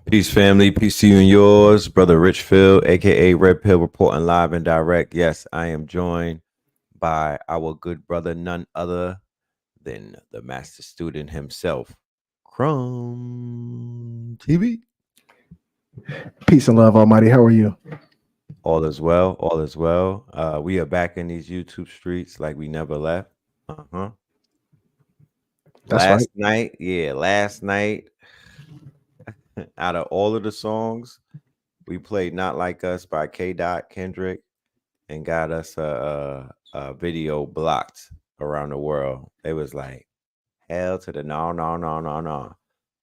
Peace, family. Peace to you and yours, brother Richfield, aka Red Pill, reporting live and direct. Yes, I am joined by our good brother, none other than the master student himself, CRUMB TV. Peace and love, Almighty. How are you? All is well. All is well. We are back in these YouTube streets like we never left. Uh huh. That's right. Last night, out of all of the songs, we played "Not Like Us" by K. Dot Kendrick and got us a video blocked around the world. They was like, hell to the no, no, no, no, no.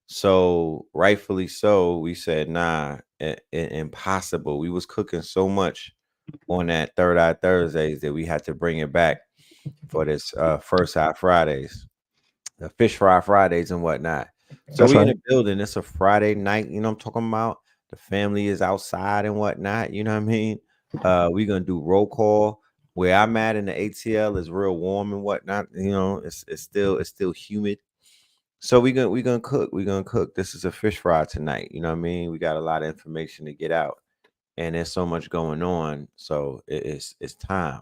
So rightfully so, we said, nah, impossible. We was cooking so much on that Third Eye Thursdays that we had to bring it back for this First Eye Fridays, the Fish Fry Fridays and whatnot. So That's we in right. the building. It's a Friday night. You know what I'm talking about? The family is outside and whatnot. You know what I mean? We gonna do roll call. Where I'm at in the ATL is real warm and whatnot. You know, it's still humid. So we gonna cook. We gonna cook. This is a fish fry tonight. You know what I mean? We got a lot of information to get out, and there's so much going on. So it's time.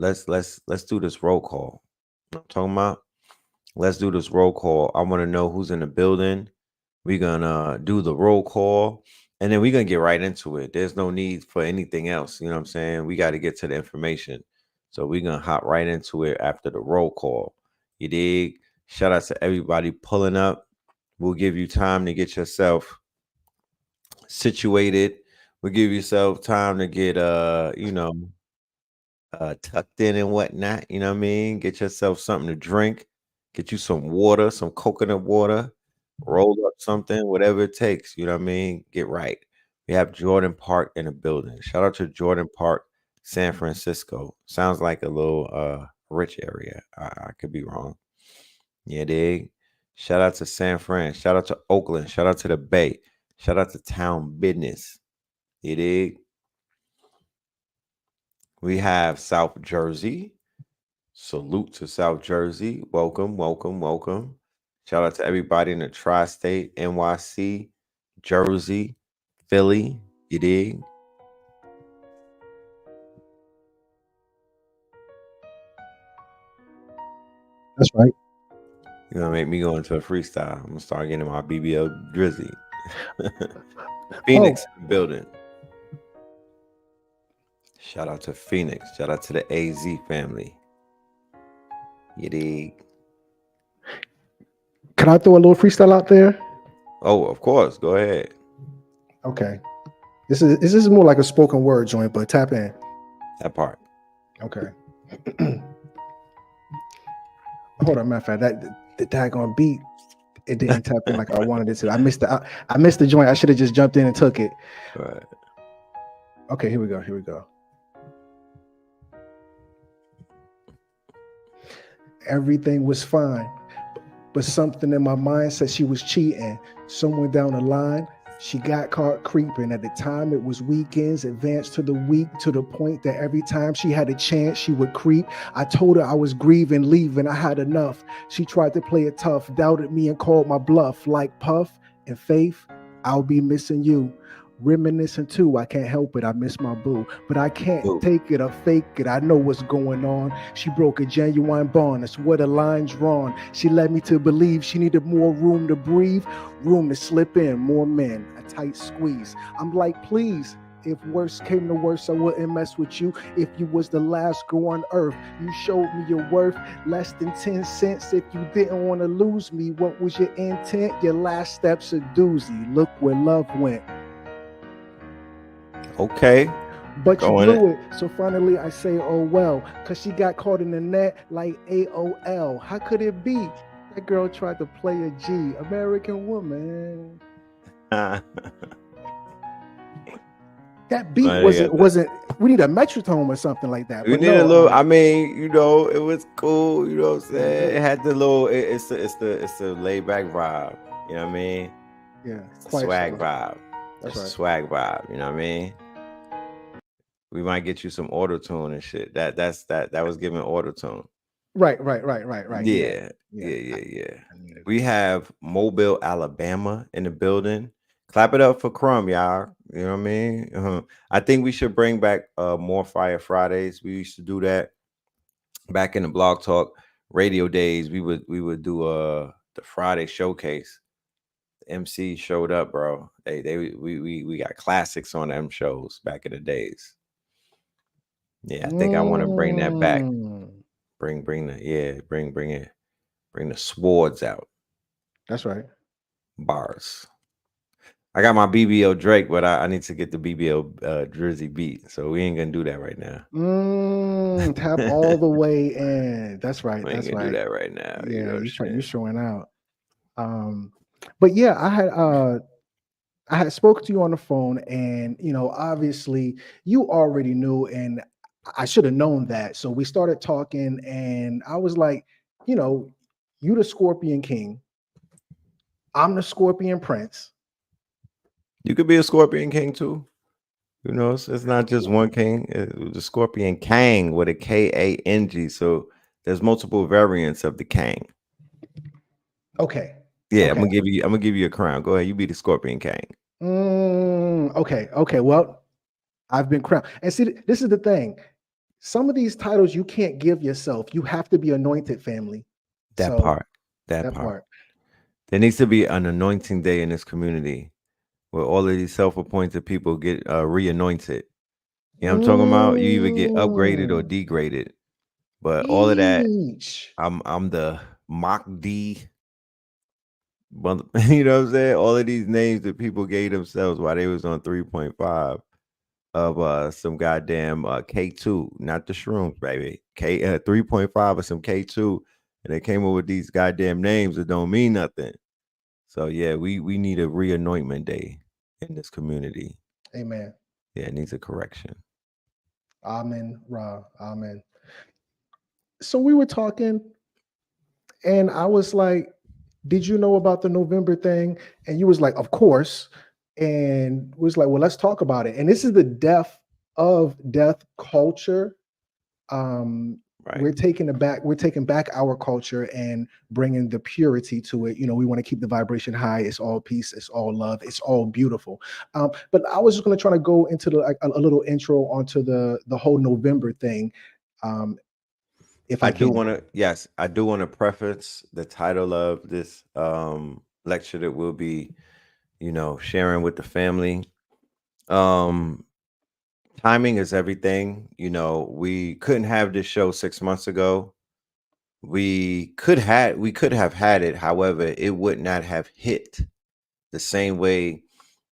Let's do this roll call. You know what I'm talking about. Let's do this roll call. I want to know who's in the building. We're gonna do the roll call and then we're gonna get right into it. There's no need for anything else. You know what I'm saying? We got to get to the information. So we're gonna hop right into it after the roll call. You dig? Shout out to everybody pulling up. We'll give you time to get yourself situated. We'll give yourself time to get tucked in and whatnot. You know what I mean? Get yourself something to drink. Get you some water, some coconut water. Roll up something, whatever it takes. You know what I mean? Get right. We have Jordan Park in the building. Shout out to Jordan Park, San Francisco. Sounds like a little rich area. I could be wrong. Yeah, dig. Shout out to San Fran. Shout out to Oakland. Shout out to the Bay. Shout out to Town Business. You dig? We have South Jersey. Salute to South Jersey. Welcome, welcome, welcome. Shout out to everybody in the tri state, NYC, Jersey, Philly. You dig? That's right. You're going to make me go into a freestyle. I'm going to start getting my BBL Drizzy. Oh, Phoenix in the building. Shout out to Phoenix. Shout out to the AZ family. You dig? can I throw a little freestyle out there? Oh, of course. Go ahead. Okay. This is more like a spoken word joint, but tap in. That part. Okay. Hold on, matter of fact, that daggone beat, it didn't tap in like I wanted it to. I missed the joint. I should have just jumped in and took it. All right. Okay, here we go. Here we go. Everything was fine, but something in my mind said she was cheating. Somewhere down the line, she got caught creeping. At the time, it was weekends, advanced to the week, to the point that every time she had a chance, she would creep. I told her I was grieving, leaving, I had enough. She tried to play it tough, doubted me and called my bluff. Like Puff and Faith, I'll be missing you. Reminiscing too, I can't help it, I miss my boo. But I can't Ooh. take it or fake it, I know what's going on. She broke a genuine bond, that's where the line's drawn. She led me to believe she needed more room to breathe, room to slip in, more men, a tight squeeze. I'm like, please, if worse came to worse, I wouldn't mess with you. If you was the last girl on earth, you showed me your worth. Less than 10 cents. If you didn't want to lose me, what was your intent? Your last step's a doozy. Look where love went. Okay. But you Going it. blew it. So finally I say, oh well. Cause she got caught in the net like AOL. How could it be? That girl tried to play a G. American woman. That beat I got wasn't we need a metronome or something like that. We But need a no, little. I mean, it was cool. You know what I'm saying? It had the little. It's the laid back vibe. You know what I mean? yeah, It's the quiet swag storm. vibe. That's It's the right. swag vibe. You know what I mean? We might get you some auto tune and shit. That was giving auto tune. Right. Yeah. Yeah, Yeah. yeah. I knew that. We have Mobile, Alabama in the building. Clap it up for CRUMB, y'all. You know what I mean? I think we should bring back more Fire Fridays. We used to do that back in the Blog Talk radio days. We would do the Friday showcase. The MC showed up, bro. We got classics on them shows back in the days. Yeah, I think I want to bring that back. Mm, Bring the bring it, bring the swords out. that's right. Bars. I got my BBO Drake, but I need to get the BBO Drizzy beat. So we ain't gonna do that right now. Tap all the way in. That's right. We ain't That's gonna do right. that right now. You know Yeah, what I'm you saying? showing out. Um, but yeah, I had spoke to you on the phone, and obviously you already knew, and I should have known that. So we started talking, and I was like, you know, you the Scorpion King, I'm the Scorpion Prince. You could be a Scorpion King too. You know, it's not just one king. The Scorpion Kang with a Kang. So there's multiple variants of the Kang. Okay, Yeah, okay, I'm gonna give you a crown. Go ahead, you be the Scorpion Kang. okay. Well, I've been crowned, and see, this is the thing. Some of these titles you can't give yourself. You have to be anointed, family. That So part. That that part. part. There needs to be an anointing day in this community where all of these self-appointed people get re-anointed. You know what I'm talking about? You either get upgraded or Mm, degraded. But all of that, each. I'm the Mach D. You know what I'm saying? All of these names that people gave themselves while they was on 3.5 of some goddamn K2, not the shrooms, baby. 3.5 of some K2. And they came up with these goddamn names that don't mean nothing. So yeah, we need a reanointment day in this community. Amen. Yeah, it needs a correction. Amen. Ra. Amen. So we were talking, and I was like, "Did you know about the November thing?" And you was like, "Of course." And was like, "Well, let's talk about it." And this is the death of death culture. Right. We're taking back our culture and bringing the purity to it. We want to keep the vibration high. It's all peace, it's all love, it's all beautiful. But I was just going to try to go into like a little intro onto the whole November thing, um, if I I do can. want to, yes, I do want to preface the title of this lecture that we'll be, sharing with the family. Um, Timing is everything. We couldn't have this show 6 months ago. We could have had it. However, it would not have hit the same way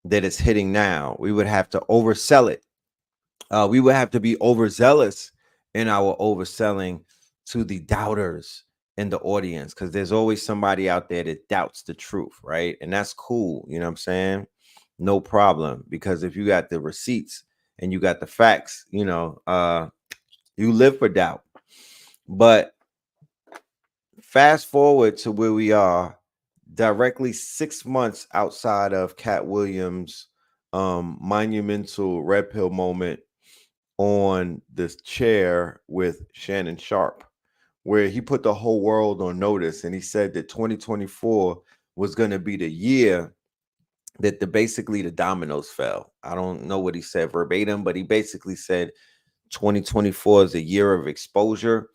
that it's hitting now. We would have to oversell it. We would have to be overzealous in our overselling to the doubters in the audience, because there's always somebody out there that doubts the truth, right? And that's cool. You know what I'm saying? No problem. Because if you got the receipts and you got the facts, you live for doubt. But fast forward to where we are, directly 6 months outside of Cat Williams' monumental red pill moment on this chair with Shannon Sharp, where he put the whole world on notice, and he said that 2024 was going to be the year that basically the dominoes fell. I don't know what he said verbatim, but he basically said 2024 is a year of exposure.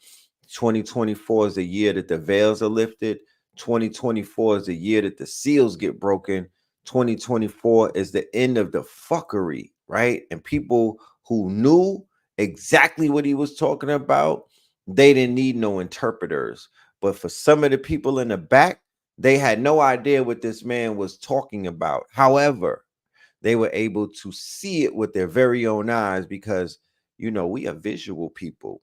2024 is a year that the veils are lifted. 2024 is a year that the seals get broken. 2024 is the end of the fuckery, right? And people who knew exactly what he was talking about, they didn't need no interpreters. But for some of the people in the back, they had no idea what this man was talking about. However, they were able to see it with their very own eyes, because we are visual people.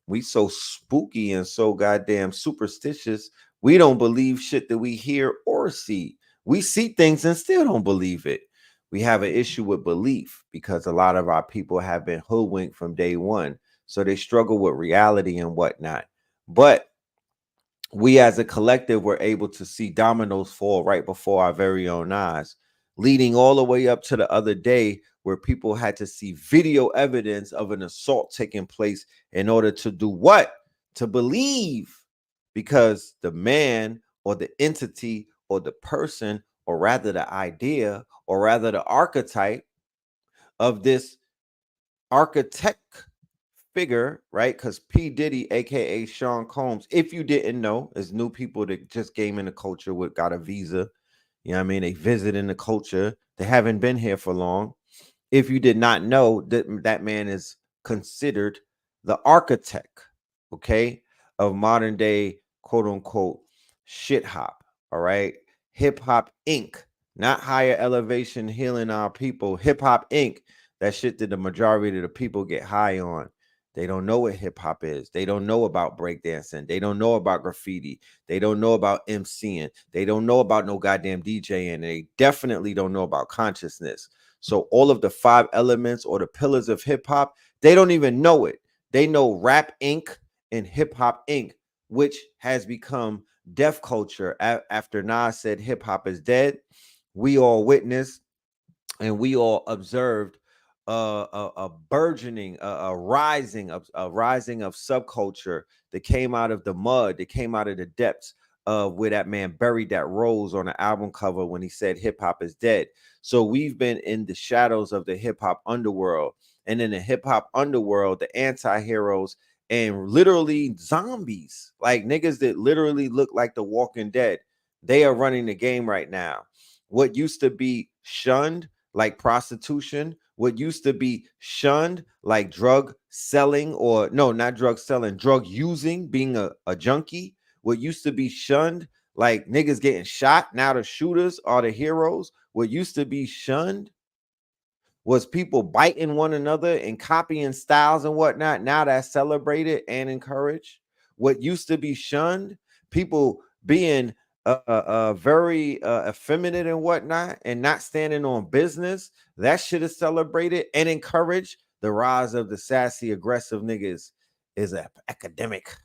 We so spooky and so goddamn superstitious. We don't believe shit that we hear or see. We see things and still don't believe it. We have an issue with belief because a lot of our people have been hoodwinked from day one. So they struggle with reality and whatnot. But we as a collective were able to see dominoes fall right before our very own eyes, leading all the way up to the other day where people had to see video evidence of an assault taking place in order to do what? to believe, because the man or the entity or the person, or rather the idea, or rather the archetype of this architect figure, right? Because P. Diddy, aka Sean Combs, if you didn't know, as new people that just came in the culture with got a visa, you know what I mean? They visit in the culture, they haven't been here for long. If you did not know, that man is considered the architect, okay, of modern day quote unquote shit hop. All right. Hip Hop Inc., not Higher Elevation Healing Our People. Hip Hop Inc., that shit that the majority of the people get high on. They don't know what hip hop is. They don't know about breakdancing. They don't know about graffiti. They don't know about MCing. They don't know about no goddamn DJing. And they definitely don't know about consciousness. So all of the 5 elements or the pillars of hip hop, they don't even know it. They know Rap Inc. and Hip Hop Inc., which has become deaf culture after Nas said hip hop is dead. We all witnessed and we all observed a burgeoning, a rising of subculture that came out of the mud, that came out of the depths of where that man buried that rose on the album cover when he said hip hop is dead. So we've been in the shadows of the hip hop underworld, and in the hip hop underworld, the anti-heroes and literally zombies, like niggas that literally look like the Walking Dead, they are running the game right now. What used to be shunned, like prostitution, what used to be shunned, like drug selling, or no, not drug selling, drug using, being a junkie, what used to be shunned, like niggas getting shot, now the shooters are the heroes. What used to be shunned was people biting one another and copying styles and whatnot. Now that's celebrated and encouraged. What used to be shunned, people being very effeminate and whatnot, and not standing on business, that shit is celebrated and encouraged. The rise of the sassy, aggressive niggas is an academic.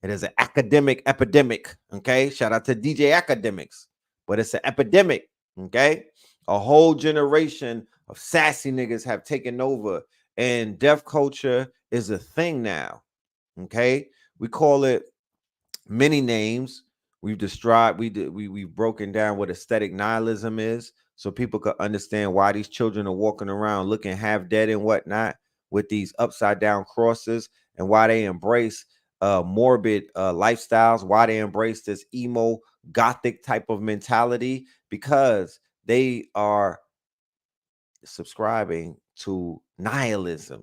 It is an academic epidemic. Okay. Shout out to DJ Academics, but it's an epidemic. Okay. A whole generation of sassy niggas have taken over, and deaf culture is a thing now. Okay. We call it many names. We've described, we've broken down what aesthetic nihilism is, so people could understand why these children are walking around looking half dead and whatnot with these upside down crosses, and why they embrace morbid lifestyles, why they embrace this emo gothic type of mentality, because they are subscribing to nihilism.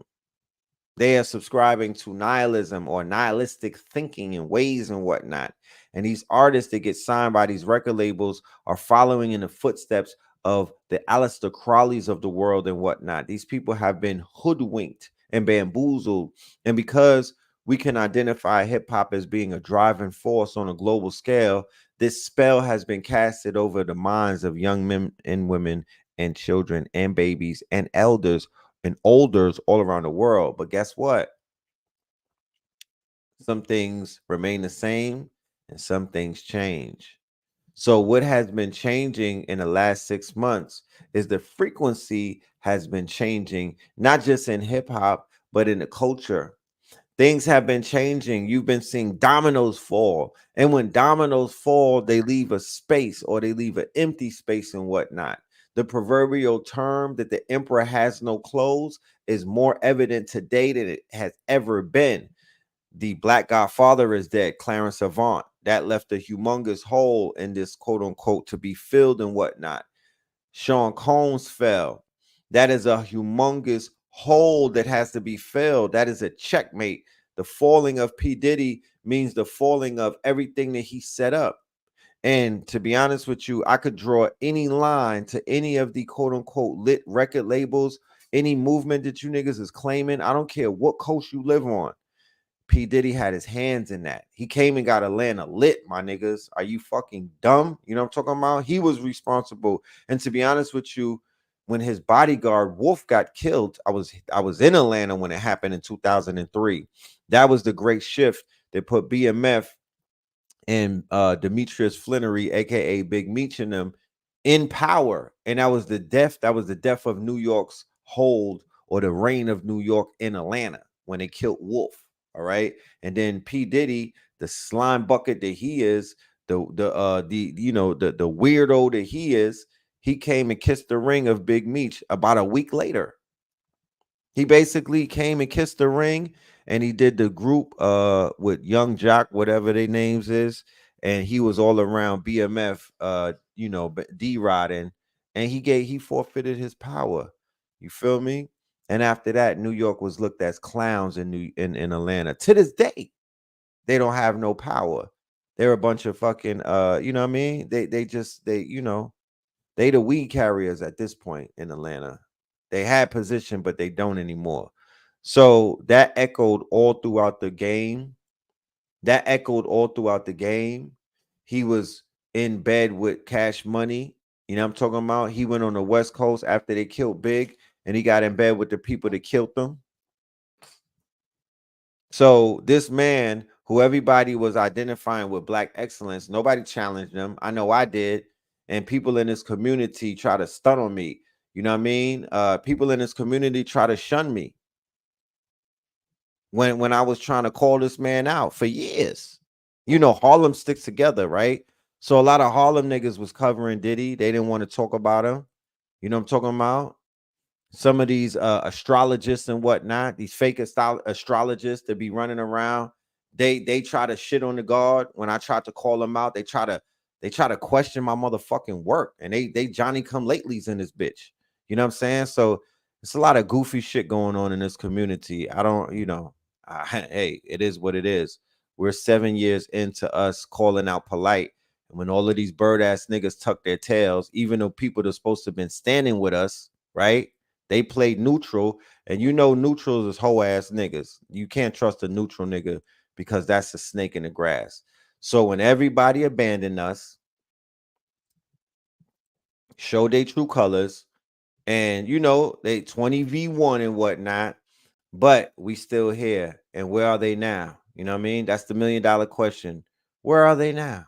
They are subscribing to nihilism or nihilistic thinking and ways and whatnot. And these artists that get signed by these record labels are following in the footsteps of the Aleister Crowleys of the world and whatnot. These people have been hoodwinked and bamboozled. And because we can identify hip hop as being a driving force on a global scale, this spell has been casted over the minds of young men and women and children and babies and elders and olders all around the world. But guess what? Some things remain the same and some things change. So, what has been changing in the last 6 months is the frequency has been changing, not just in hip hop, but in the culture. Things have been changing. You've been seeing dominoes fall. And when dominoes fall, they leave a space, or they leave an empty space and whatnot. The proverbial term that the emperor has no clothes is more evident today than it has ever been. The Black Godfather is dead, Clarence Avant. That left a humongous hole in this quote unquote to be filled and whatnot. Sean Combs fell. That is a humongous hole that has to be filled. That is a checkmate. The falling of P. Diddy means the falling of everything that he set up. And to be honest with you, I could draw any line to any of the quote unquote lit record labels, any movement that you niggas is claiming. I don't care what coast you live on. P. Diddy had his hands in that. He came and got Atlanta lit, my niggas. Are you fucking dumb? You know what I'm talking about? He was responsible. And to be honest with you, when his bodyguard Wolf got killed, I was in Atlanta when it happened in 2003. That was the great shift that put BMF and Demetrius Flannery, aka Big Meech, and them in power. And that was the death of New York's hold, or the reign of New York in Atlanta, when they killed Wolf. All right. And then P. Diddy, the slime bucket that he is, the weirdo that he is, he came and kissed the ring of Big Meech about a week later. He basically came and kissed the ring, and he did the group with Young Jock, whatever their names is, and he was all around BMF, D Rodden, and he forfeited his power. You feel me? And after that, New York was looked as clowns in Atlanta. To this day, they don't have no power. They're a bunch of fucking you know what I mean? They the weed carriers at this point in Atlanta. They had position, but they don't anymore. So that echoed all throughout the game. That echoed all throughout the game. He was in bed with Cash Money. You know what I'm talking about? He went on the West Coast after they killed Big, and he got in bed with the people that killed them. So this man, who everybody was identifying with black excellence, nobody challenged him. I know I did, and people in this community try to stun on me. You know what I mean? People in this community try to shun me when I was trying to call this man out for years. You know, Harlem sticks together, right? So a lot of Harlem niggas was covering Diddy. They didn't want to talk about him. You know what I'm talking about? Some of these astrologists and whatnot, these fake astrologists that be running around, they try to shit on the guard. When I tried to call them out, they try to question my motherfucking work, and they Johnny come latelys in this bitch. You know what I'm saying? So it's a lot of goofy shit going on in this community. I don't, hey, it is what it is. We're 7 years into us calling out polite, and when all of these bird ass niggas tuck their tails, even though people that are supposed to have been standing with us, right? They played neutral, and you know neutrals is hoe ass niggas. You can't trust a neutral nigga because that's a snake in the grass. So when everybody abandoned us, showed their true colors, and they 20v1 and whatnot, but we still here. And where are they now? You know what I mean? That's the $1 million question. Where are they now?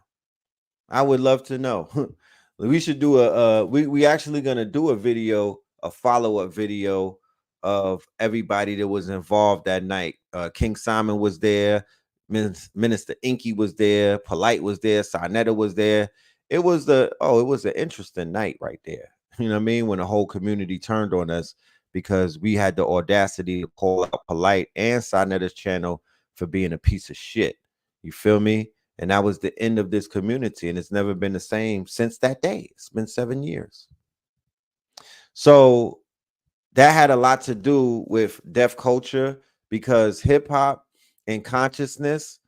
I would love to know. We should do we actually gonna do a video, a follow-up video of everybody that was involved that night. King Simon was there, Minister Inky was there, Polite was there, Sarnetta was there. It was an interesting night right there. You know what I mean? When the whole community turned on us because we had the audacity to call out Polite and Sarnetta's channel for being a piece of shit. You feel me? And that was the end of this community. And it's never been the same since that day. It's been 7 years. So that had a lot to do with deaf culture because hip hop and consciousness,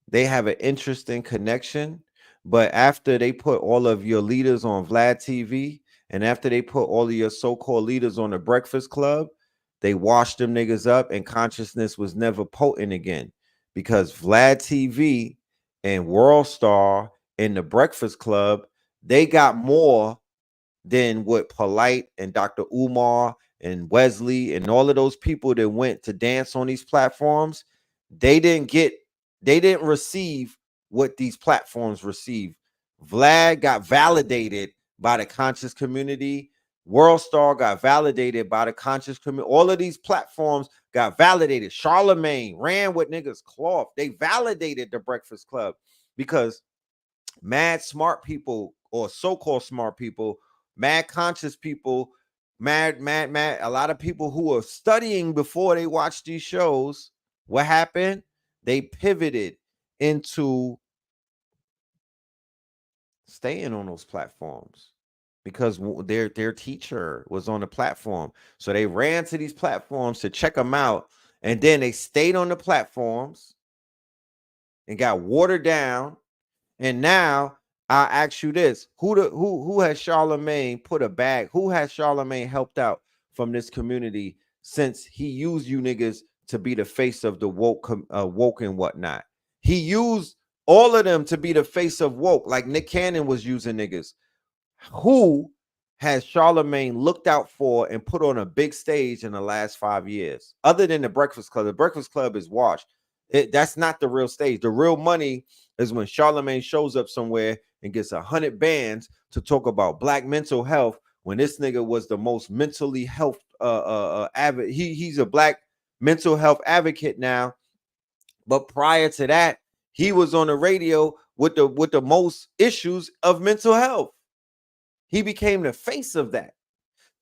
they have an interesting connection. But after they put all of your leaders on Vlad TV, and after they put all of your so-called leaders on the Breakfast Club, they washed them niggas up, and consciousness was never potent again because Vlad TV and World Star and the Breakfast Club, they got more than what Polite and Dr. Umar and Wesley and all of those people that went to dance on these platforms. They didn't receive what these platforms receive. Vlad got validated by the conscious community. World Star got validated by the conscious community. All of these platforms got validated. Charlemagne ran with niggas cloth. They validated the Breakfast Club because mad smart people, or so-called smart people, mad conscious people, mad, a lot of people who are studying before they watch these shows, what happened? They pivoted into staying on those platforms because their teacher was on the platform. So they ran to these platforms to check them out, and then they stayed on the platforms and got watered down. And now I ask you this: who has Charlemagne put a bag? Who has Charlemagne helped out from this community since he used you niggas to be the face of the woke and whatnot? He used all of them to be the face of woke, like Nick Cannon was using niggas. Who has Charlemagne looked out for and put on a big stage in the last 5 years, other than the Breakfast Club? The Breakfast Club is washed. That's not the real stage. The real money is when Charlemagne shows up somewhere and gets 100 bands to talk about black mental health. When this nigga was the most mentally health he's a black mental health advocate now, But prior to that, he was on the radio with the most issues of mental health. He became the face of that.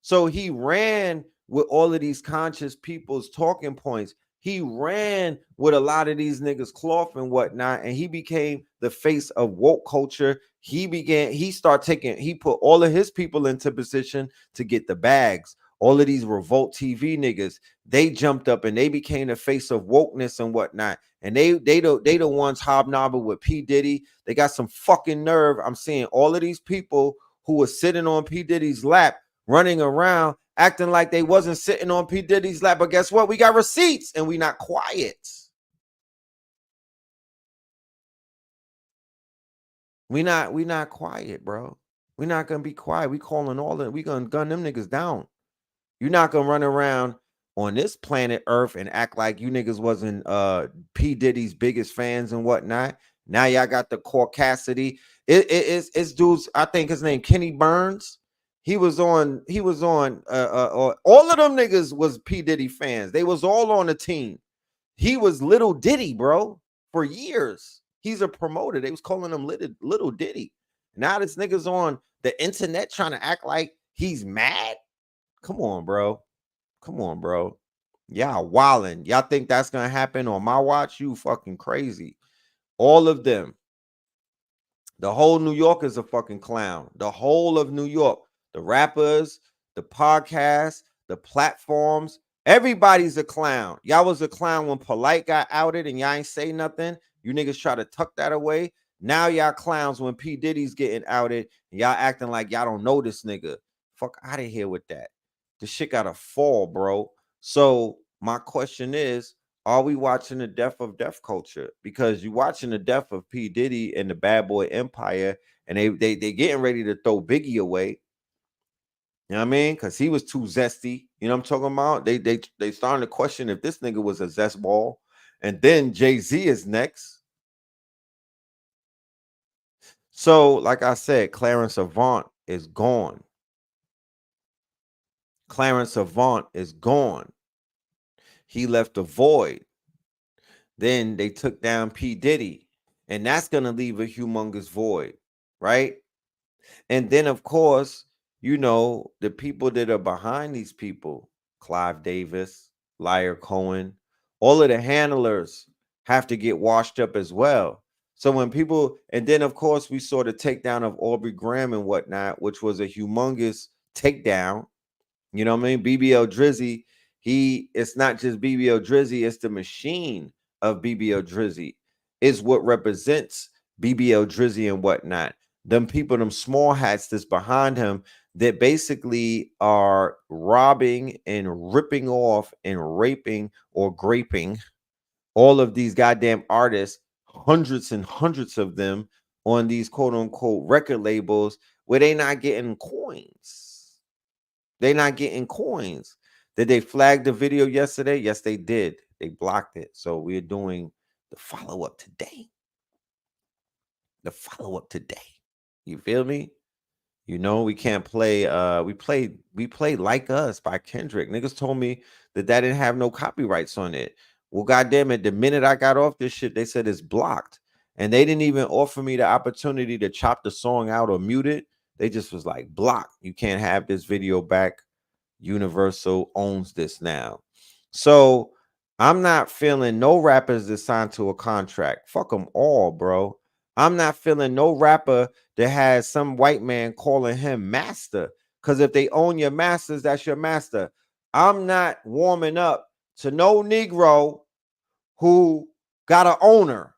So he ran with all of these conscious people's talking points. He ran with a lot of these niggas cloth and whatnot, and he became the face of woke culture. He put all of his people into position to get the bags. All of these Revolt TV niggas, they jumped up and they became the face of wokeness and whatnot. And they the ones hobnobbing with P. Diddy. They got some fucking nerve. I'm seeing all of these people who were sitting on P. Diddy's lap, running around, acting like they wasn't sitting on P. Diddy's lap. But guess what? We got receipts and we not quiet. We not quiet, bro. We not gonna be quiet. We calling all of we gonna gun them niggas down. You're not gonna run around on this planet Earth and act like you niggas wasn't P. Diddy's biggest fans and whatnot. Now y'all got the Cassidy. It's dudes, I think his name Kenny Burns. He was on all of them niggas was P. Diddy fans. They was all on the team. He was Little Diddy, bro, for years. He's a promoter. They was calling him Little Diddy. Now this nigga's on the internet trying to act like he's mad. Come on, bro. Come on, bro. Y'all wildin'. Y'all think that's gonna happen on my watch? You fucking crazy. All of them. The whole New York is a fucking clown. The whole of New York. The rappers, the podcasts, the platforms. Everybody's a clown. Y'all was a clown when Polite got outed and y'all ain't say nothing. You niggas try to tuck that away. Now y'all clowns when P. Diddy's getting outed and y'all acting like y'all don't know this nigga. Fuck out of here with that. This shit gotta fall, bro. So my question is, are we watching the death of death culture? Because you watching the death of P. Diddy and the Bad Boy Empire, and they getting ready to throw Biggie away. You know what I mean? Because he was too zesty. You know what I'm talking about? They starting to question if this nigga was a zest ball. And then Jay-Z is next. So, like I said, Clarence Avant is gone. Clarence Avant is gone. He left a void. Then they took down P. Diddy, and that's going to leave a humongous void, right? And then, of course, you know, the people that are behind these people, Clive Davis, Liar Cohen, all of the handlers have to get washed up as well. So when people, and then, of course, we saw the takedown of Aubrey Graham and whatnot, which was a humongous takedown. You know what I mean? BBL Drizzy, it's not just BBL Drizzy, it's the machine of BBL Drizzy. It's what represents BBL Drizzy and whatnot. Them people, them small hats that's behind him that basically are robbing and ripping off and raping or graping all of these goddamn artists, hundreds and hundreds of them on these quote unquote record labels where they not getting coins. They not getting coins. Did they flag the video yesterday? Yes, they did. They blocked it. So we're doing the follow-up today. The follow-up today. You feel me? You know, we can't play. We played Like Us by Kendrick. Niggas told me that didn't have no copyrights on it. Well, goddamn it, the minute I got off this shit, they said it's blocked. And they didn't even offer me the opportunity to chop the song out or mute it. They just was like, block. You can't have this video back. Universal owns this now. So I'm not feeling no rappers that signed to a contract. Fuck them all, bro. I'm not feeling no rapper that has some white man calling him master. Because if they own your masters, that's your master. I'm not warming up to no Negro who got an owner.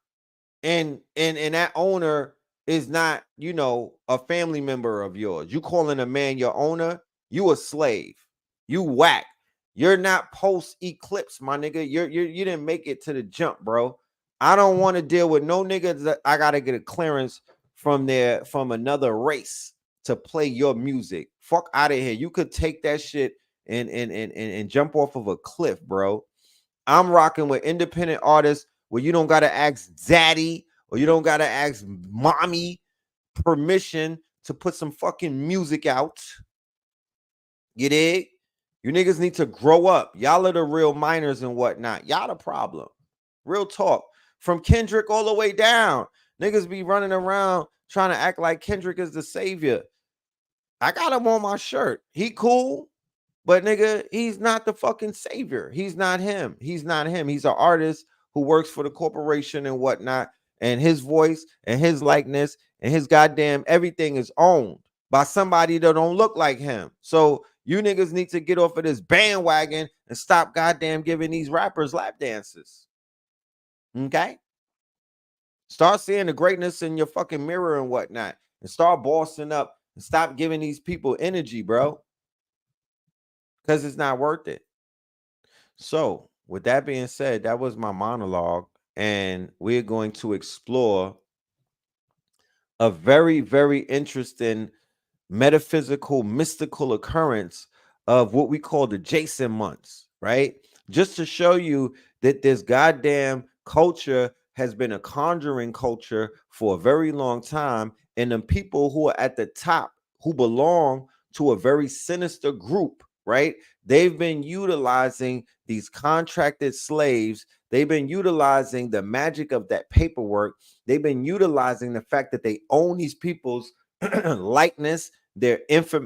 And that owner is not, you know, a family member of yours. You calling a man your owner, you a slave. You whack. You're not post eclipse, my nigga. You didn't make it to the jump, bro. I don't want to deal with no niggas that I gotta get a clearance from another race to play your music. Fuck out of here. You could take that shit and jump off of a cliff, bro. I'm rocking with independent artists where you don't gotta ask daddy or you don't gotta ask mommy permission to put some fucking music out. You dig? You niggas need to grow up. Y'all are the real minors and whatnot. Y'all the problem. Real talk. from Kendrick all the way down. Niggas be running around trying to act like Kendrick is the savior. I got him on my shirt. He cool, but nigga, he's not the fucking savior. He's not him. He's not him. He's an artist who works for the corporation and whatnot. And his voice and his likeness and his goddamn everything is owned by somebody that don't look like him. So you niggas need to get off of this bandwagon and stop goddamn giving these rappers lap dances. Okay? Start seeing the greatness in your fucking mirror and whatnot. And start bossing up and stop giving these people energy, bro. Because it's not worth it. So, with that being said, that was my monologue. And we're going to explore a very, very interesting metaphysical, mystical occurrence of what we call the Jason months, right? Just to show you that this goddamn culture has been a conjuring culture for a very long time. And the people who are at the top, who belong to a very sinister group, right? They've been utilizing these contracted slaves. They've been utilizing the magic of that paperwork. They've been utilizing the fact that they own these people's likeness, their image,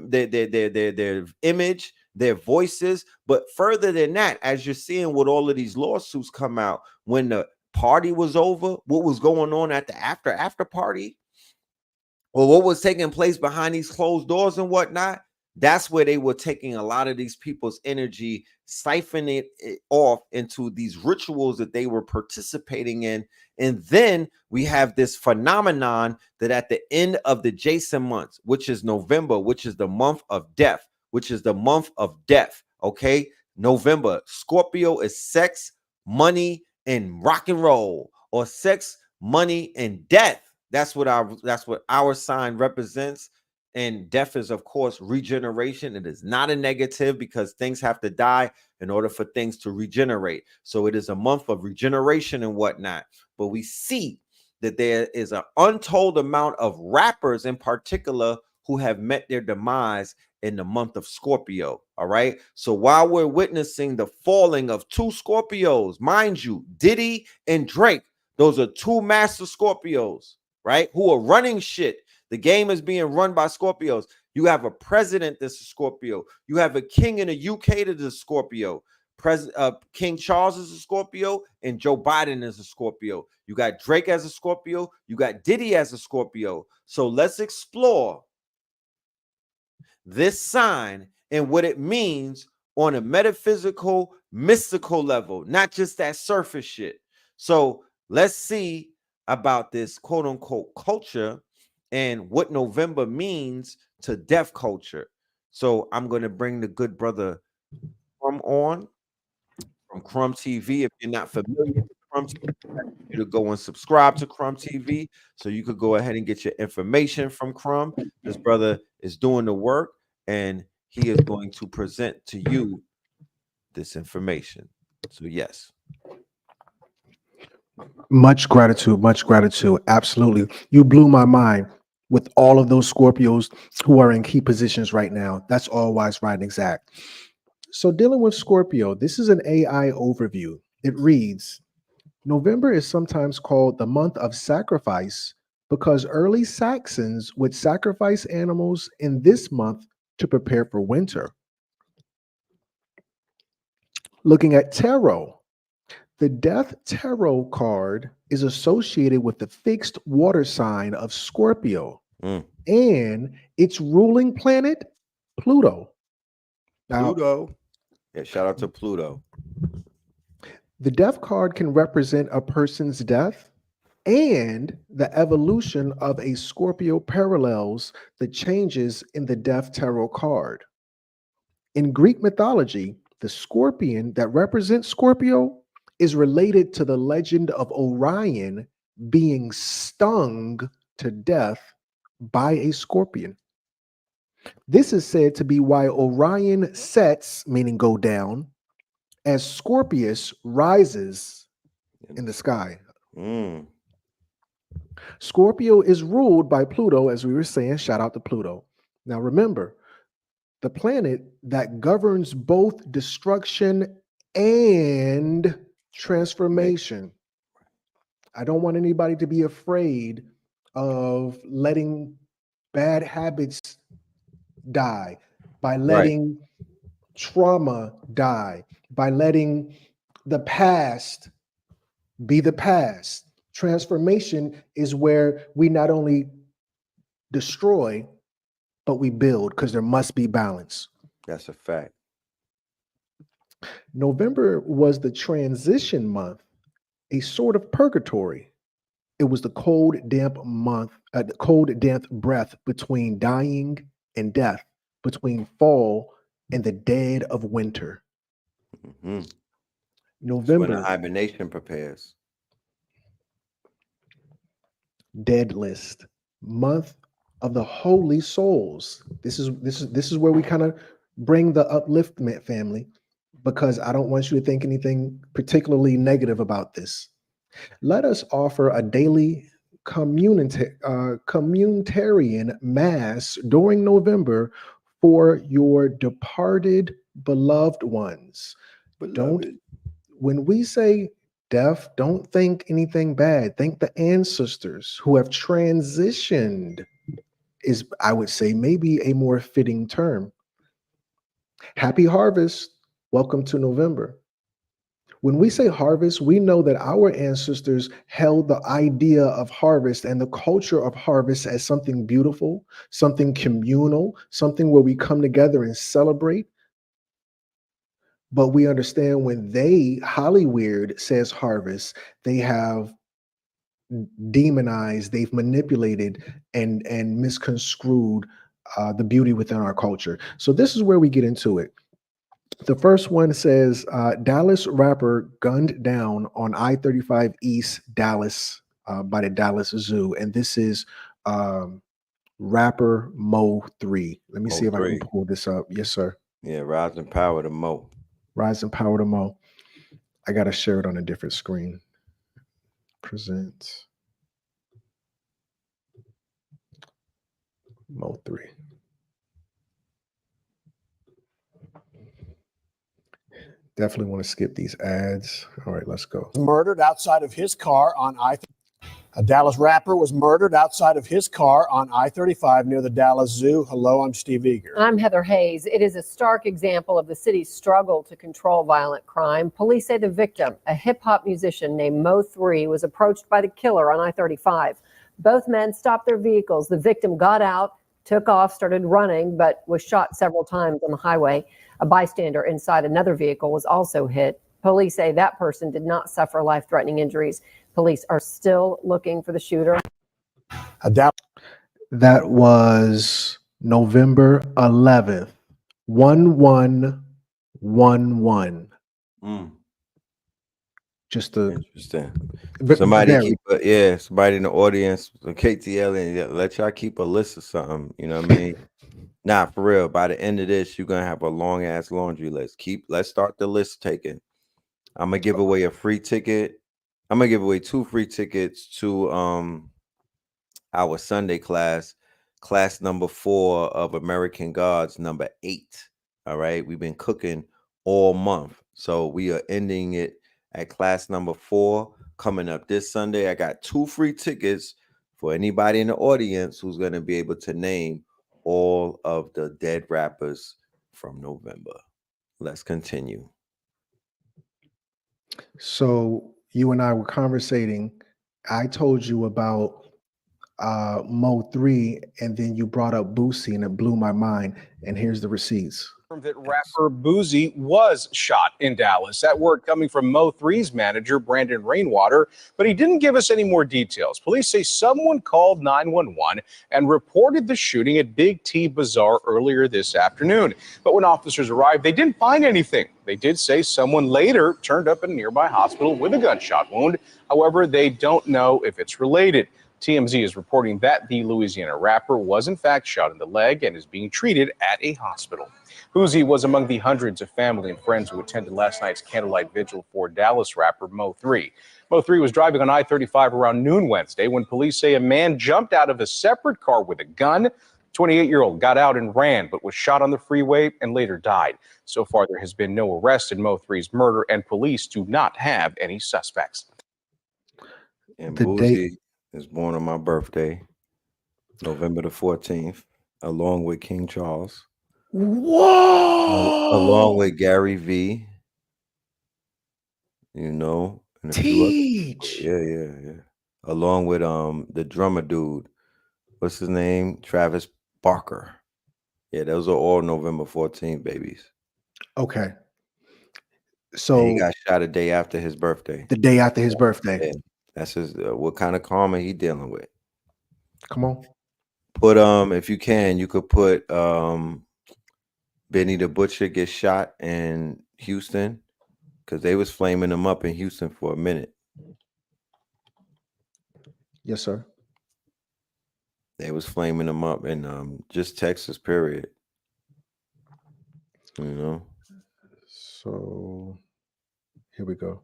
their voices. But further than that, as you're seeing with all of these lawsuits come out, when the party was over, what was going on at the after party, or what was taking place behind these closed doors and whatnot, that's where they were taking a lot of these people's energy, siphoning it off into these rituals that they were participating in. And then we have this phenomenon that at the end of the Jason months, which is November, which is the month of death, okay? November, Scorpio is sex, money, and rock and roll, or sex, money, and death. That's what our sign represents. And death is, of course, regeneration. It is not a negative because things have to die in order for things to regenerate. So it is a month of regeneration and whatnot. But we see that there is an untold amount of rappers in particular who have met their demise in the month of Scorpio. All right. So while we're witnessing the falling of two Scorpios, mind you, Diddy and Drake, those are two master Scorpios, right? Who are running shit. The game is being run by Scorpios. You have a president that's a Scorpio. You have a king in the UK that is a Scorpio. King Charles is a Scorpio, and Joe Biden is a Scorpio. You got Drake as a Scorpio. You got Diddy as a Scorpio. So let's explore this sign and what it means on a metaphysical, mystical level, not just that surface shit. So let's see about this quote unquote culture and what November means to deaf culture. So I'm going to bring the good brother CRUMB on from CRUMB TV. If you're not familiar with CRUMB TV, I need you to go and subscribe to CRUMB TV so you could go ahead and get your information from CRUMB. This brother is doing the work and he is going to present to you this information. So yes. Much gratitude, much gratitude. Absolutely. You blew my mind with all of those Scorpios who are in key positions right now. That's all wise, right, and exact. So, dealing with Scorpio, this is an AI overview. It reads November is sometimes called the month of sacrifice because early Saxons would sacrifice animals in this month to prepare for winter. Looking at tarot, the Death Tarot card is associated with the fixed water sign of Scorpio Mm. and its ruling planet, Pluto. Now, Pluto. Yeah, shout out to Pluto. the Death card can represent a person's death, and the evolution of a Scorpio parallels the changes in the Death Tarot card. In Greek mythology, the scorpion that represents Scorpio is related to the legend of Orion being stung to death by a scorpion. This is said to be why Orion sets, meaning go down, as Scorpius rises in the sky. Mm. Scorpio is ruled by Pluto, as we were saying. Shout out to Pluto. Now remember, the planet that governs both destruction and transformation. I don't want anybody to be afraid of letting bad habits die, by Right. letting trauma die, by letting the past be the past. Transformation is where we not only destroy, but we build, because there must be balance. That's a fact. November was the transition month, a sort of purgatory. It was the cold, damp month, the cold, damp breath between dying and death, between fall and the dead of winter. Hmm. It's when the November, hibernation prepares. dead list, month of the holy souls. This is where we kind of bring the upliftment, family, because I don't want you to think anything particularly negative about this. Let us offer a daily communitarian mass during November for your departed beloved ones. Don't, Beloved. when we say death, don't think anything bad. Think the ancestors who have transitioned, is, I would say, maybe a more fitting term. Happy harvest. Welcome to November. When we say harvest, we know that our ancestors held the idea of harvest and the culture of harvest as something beautiful, something communal, something where we come together and celebrate. But we understand when Hollywood says harvest, they have demonized, they've manipulated and misconstrued the beauty within our culture. So this is where we get into it. The first one says Dallas rapper gunned down on I-35 East Dallas by the Dallas Zoo. And this is rapper Mo 3. Let me see if I can 03. pull this up. Yes, sir. Yeah, rising power to Mo. Rise and power to Mo. I got to share it on a different screen. Present Mo 3. Definitely want to skip these ads. All right, let's go. Murdered outside of his car on I-35. A Dallas rapper was murdered outside of his car on I-35 near the Dallas Zoo. Hello, I'm Steve Eager. I'm Heather Hayes. It is a stark example of the city's struggle to control violent crime. Police say the victim, a hip-hop musician named Mo 3, was approached by the killer on I-35. Both men stopped their vehicles. The victim got out, took off, started running, but was shot several times on the highway. A bystander inside another vehicle was also hit. Police say that person did not suffer life-threatening injuries. Police are still looking for the shooter. That was November 11th, 1111. Just a Interesting. Somebody somebody in the audience, KTL, and let y'all keep a list of something. You know what I mean? Nah, for real. By the end of this, you're gonna have a long ass laundry list. Let's start the list taking. I'm gonna give away a free ticket. I'm gonna give away 2 free tickets to our Sunday class number 4 of American Gods, number 8. All right, we've been cooking all month, so we are ending it at class number 4 coming up this Sunday. I got 2 free tickets for anybody in the audience who's going to be able to name all of the dead rappers from November. Let's continue. So you and I were conversating. I told you about Mo 3, and then you brought up Boosie, and it blew my mind. And here's the receipts. That rapper Boosie was shot in Dallas. That word coming from Mo 3's manager, Brandon Rainwater, but he didn't give us any more details. Police say someone called 911 and reported the shooting at Big T Bazaar earlier this afternoon. But when officers arrived, they didn't find anything. They did say someone later turned up at a nearby hospital with a gunshot wound. However, they don't know if it's related. TMZ is reporting that the Louisiana rapper was in fact shot in the leg and is being treated at a hospital. Boosie was among the hundreds of family and friends who attended last night's candlelight vigil for Dallas rapper Mo 3. Mo 3 was driving on I-35 around noon Wednesday when police say a man jumped out of a separate car with a gun. 28-year-old got out and ran, but was shot on the freeway and later died. So far, there has been no arrest in Mo 3's murder, and police do not have any suspects. And The date. Boozy is born on my birthday, November the 14th, along with King Charles, along Whoa! with Gary V, and a few other. Teach. Yeah. Along with the drummer dude. What's his name? Travis Barker. Yeah, those are all November 14th babies. Okay. And So he got shot a day after his birthday. the day after his birthday. Yeah, that's his. What kind of karma he dealing with? Come on. Put if you can, you could put Benny the Butcher gets shot in Houston because they was flaming him up in Houston for a minute. Yes, sir. They was flaming him up in just Texas, period. So here we go.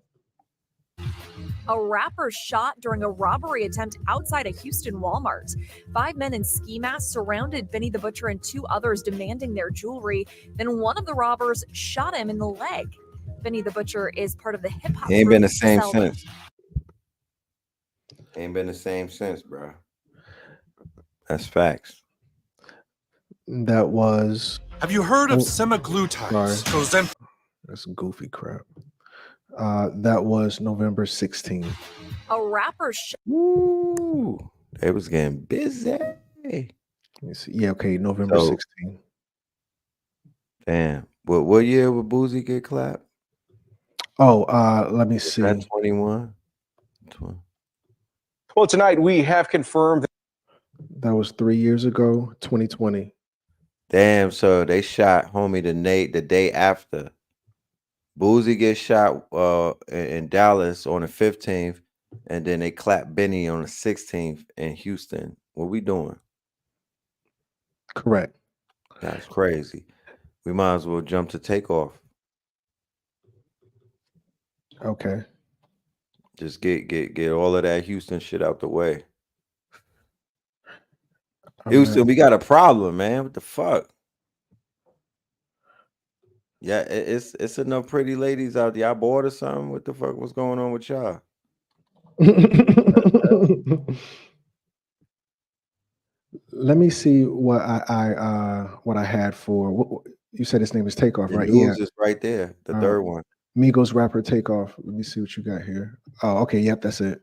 A rapper shot during a robbery attempt outside a Houston Walmart. 5 men in ski masks surrounded Benny the Butcher and 2 others demanding their jewelry. Then one of the robbers shot him in the leg. Benny the Butcher is part of the hip hop. He ain't group been the same Zelda. since. Ain't been the same since, bro. That's facts. That was. Have you heard of semaglutides? That's goofy crap. That was November 16th. A rapper shot. Woo! They was getting busy. Let me see. Yeah, okay, November 16th. Damn. What year would Boozy get clapped? Oh, let me see. 21. Well, tonight we have confirmed That was 3 years ago, 2020. Damn, so they shot homie the day after. Boozy gets shot in Dallas on the 15th, and then they clapped Benny on the 16th in Houston. What we doing? Correct. That's crazy. We might as well jump to Takeoff. Okay. Just get all of that Houston shit out the way. Houston, we got a problem, man. What the fuck? Yeah, it's enough pretty ladies out there. I bored or something. What the fuck was going on with y'all? Let me see what I had for. You said his name is Takeoff, The right? news is right there. The third one. Migos rapper Takeoff. Let me see what you got here. Oh, okay. Yep, that's it.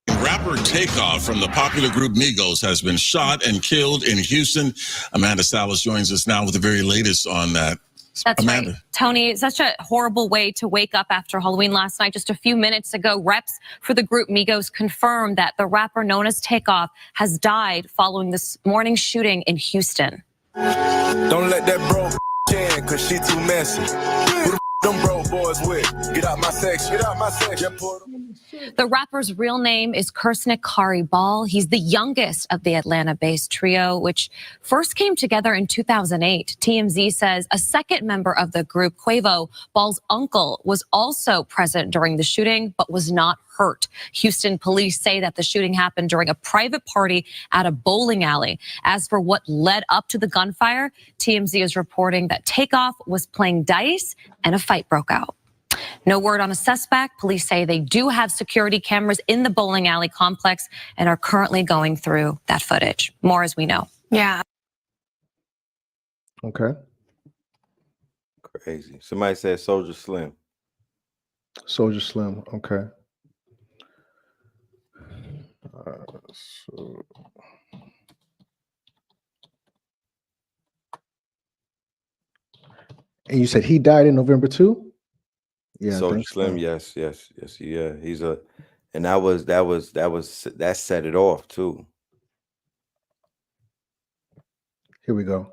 Rapper Takeoff from the popular group Migos has been shot and killed in Houston. Amanda Salas joins us now with the very latest on that. That's Amanda. right. Tony, such a horrible way to wake up after Halloween last night. Just a few minutes ago, reps for the group Migos confirmed that the rapper known as Takeoff has died following this morning's shooting in Houston. Don't let that bro in, cause she too messy. Who the them bro boys with? Get out my section. Get out my section. The rapper's real name is Kersnick Kari Ball. He's the youngest of the Atlanta-based trio, which first came together in 2008. TMZ says a second member of the group, Quavo, Ball's uncle, was also present during the shooting, but was not hurt. Houston police say that the shooting happened during a private party at a bowling alley. As for what led up to the gunfire, TMZ is reporting that Takeoff was playing dice and a fight broke out. No word on a suspect. Police say they do have security cameras in the bowling alley complex and are currently going through that footage. More as we know. Yeah. Okay. Crazy. Somebody said Soldier Slim. Soldier Slim. Okay. So. And you said he died in November too? Yeah, Soldier Slim, yes. Yeah. He's and that set it off too. Here we go.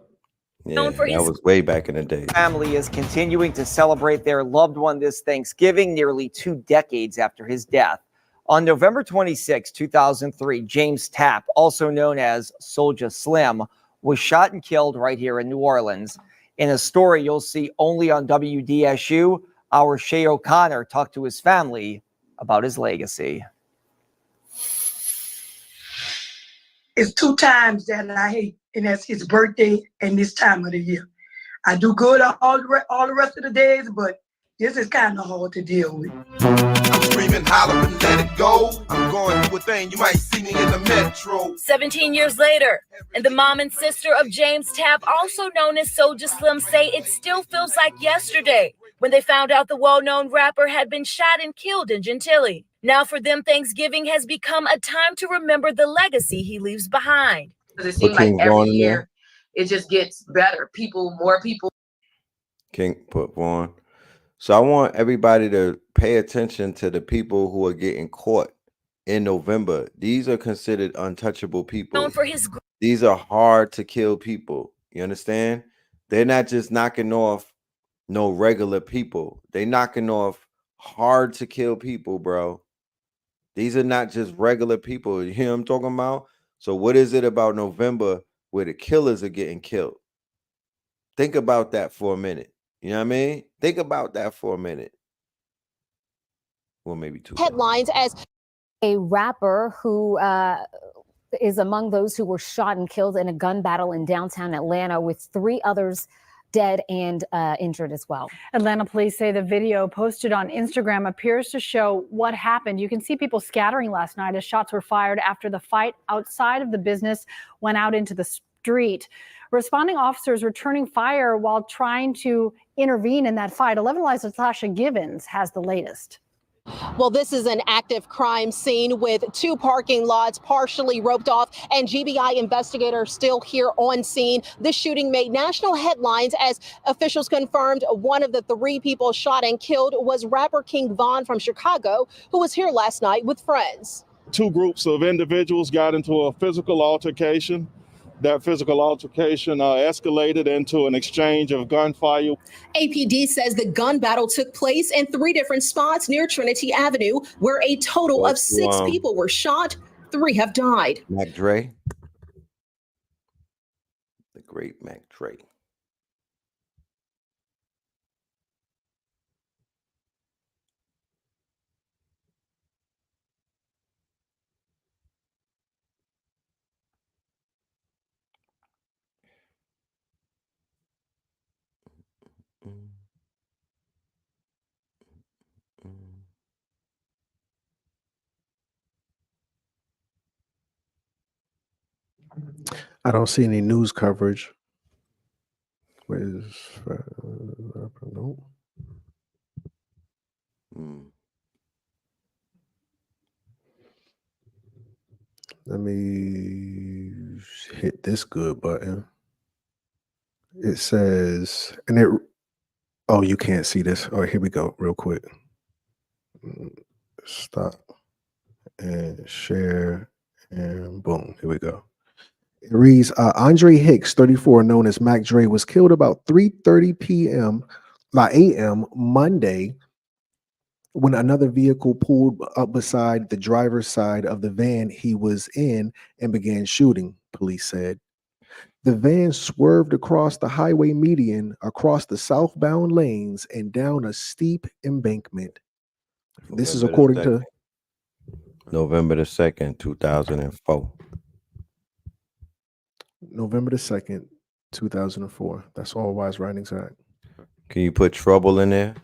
Yeah, that was way back in the day. Family is continuing to celebrate their loved one this Thanksgiving, nearly 2 decades after his death. On November 26, 2003, James Tapp, also known as Soulja Slim, was shot and killed right here in New Orleans. In a story you'll see only on WDSU, our Shay O'Connor talked to his family about his legacy. It's 2 times that I hate, and that's his birthday and this time of the year. I do good all the rest of the days, but this is kind of hard to deal with. screaming, hollering, let it go. I'm going through a thing, you might see me in the metro. 17 years later, and the mom and sister of James Tapp, also known as Soulja Slim, say it still feels like yesterday when they found out the well-known rapper had been shot and killed in Gentilly. Now for them, Thanksgiving has become a time to remember the legacy he leaves behind. It seems like every year it just gets better. More people. King put Vaughn. So I want everybody to pay attention to the people who are getting caught in November. These are considered untouchable people. Known for his These are hard to kill people. You understand? They're not just knocking off no regular people. They knocking off hard to kill people, bro. These are not just regular people. You hear what I'm talking about? So what is it about November where the killers are getting killed? Think about that for a minute. You know what I mean? Think about that for a minute. Well, maybe two. Headlines as a rapper who is among those who were shot and killed in a gun battle in downtown Atlanta, with 3 others dead and injured as well. Atlanta police say the video posted on Instagram appears to show what happened. You can see people scattering last night as shots were fired after the fight outside of the business went out into the street. Responding officers returning fire while trying to intervene in that fight. 11 Live's Tasha Givens has the latest. Well, this is an active crime scene with 2 parking lots partially roped off and GBI investigators still here on scene. This shooting made national headlines as officials confirmed one of the 3 people shot and killed was rapper King Von from Chicago, who was here last night with friends. 2 groups of individuals got into a physical altercation. That physical altercation escalated into an exchange of gunfire. APD says the gun battle took place in 3 different spots near Trinity Avenue, where a total of 6 people were shot. 3 have died. Mac Dre. The great Mac Dre. I don't see any news coverage. Where's no? Let me hit this good button. It says, and it, oh, you can't see this. All right, here we go, real quick. Stop and share, and boom, here we go. It reads, Andre Hicks, 34, known as Mac Dre, was killed about 3:30 p.m. by a.m. Monday when another vehicle pulled up beside the driver's side of the van he was in and began shooting, police said. The van swerved across the highway median, across the southbound lanes, and down a steep embankment. This is according to November the 2nd, 2004. November the 2nd, 2004. That's all Wise Writings Act. Can you put Trouble in there?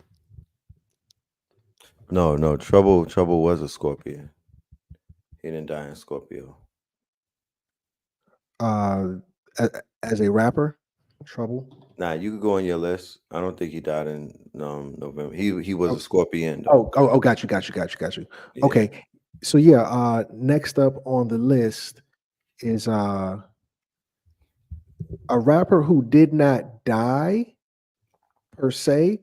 No, Trouble was a Scorpion. He didn't die in Scorpio. As a rapper, Trouble. Nah, you could go on your list. I don't think he died in November. He was a Scorpion though. Oh, got you. Yeah. Okay. So yeah, next up on the list is a rapper who did not die per se,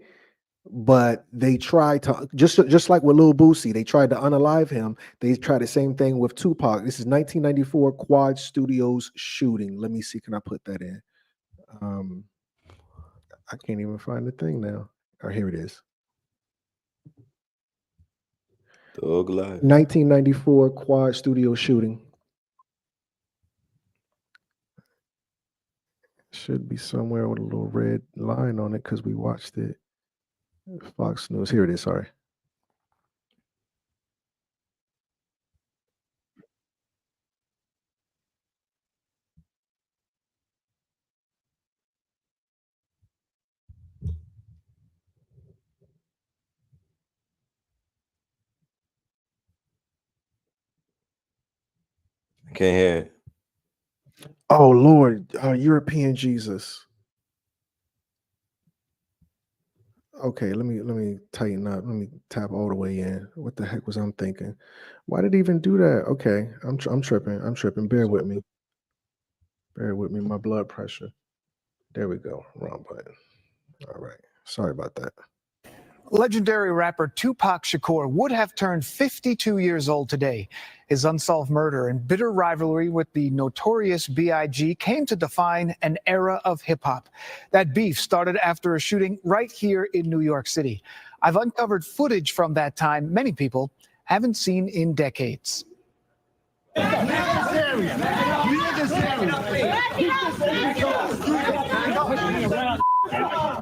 but they tried to just like with Lil Boosie, they tried to unalive him. They tried the same thing with Tupac. This is 1994 Quad Studios shooting. Let me see, can I put that in? I can't even find the thing now. Oh, here it is. Thug Life. 1994 Quad Studio shooting. Should be somewhere with a little red line on it because we watched it. Fox News. Here it is. Sorry. Can't hear it. Oh Lord, European Jesus. Okay, let me tighten up. Let me tap all the way in. What the heck was I'm thinking? Why did it even do that? Okay, I'm tripping. I'm tripping. Bear with me. Bear with me. My blood pressure. There we go. Wrong button. All right. Sorry about that. Legendary rapper Tupac Shakur would have turned 52 years old today. His unsolved murder and bitter rivalry with the notorious B.I.G. came to define an era of hip-hop. That beef started after a shooting right here in New York City. I've uncovered footage from that time many people haven't seen in decades.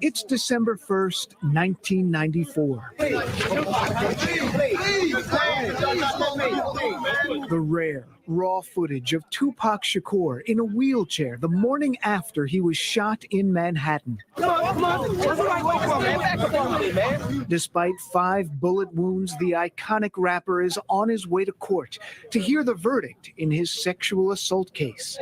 It's December 1st, 1994. The rare, raw footage of Tupac Shakur in a wheelchair the morning after he was shot in Manhattan. Despite 5 bullet wounds, the iconic rapper is on his way to court to hear the verdict in his sexual assault case.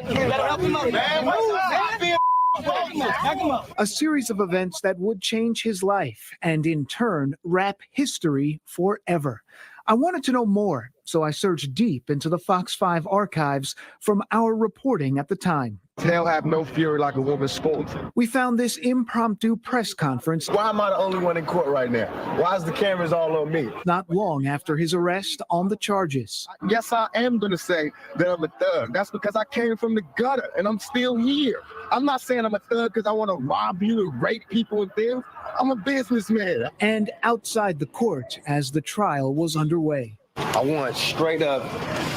A series of events that would change his life and in turn rap history forever. I wanted to know more, so I searched deep into the Fox 5 archives from our reporting at the time. Hell have no fury like a woman scorned. We found this impromptu press conference. Why am I the only one in court right now? Why is the cameras all on me? Not long after his arrest on the charges. Yes, I am going to say that I'm a thug. That's because I came from the gutter and I'm still here. I'm not saying I'm a thug because I want to rob you and rape people and things. I'm a businessman. And outside the court as the trial was underway. I want straight up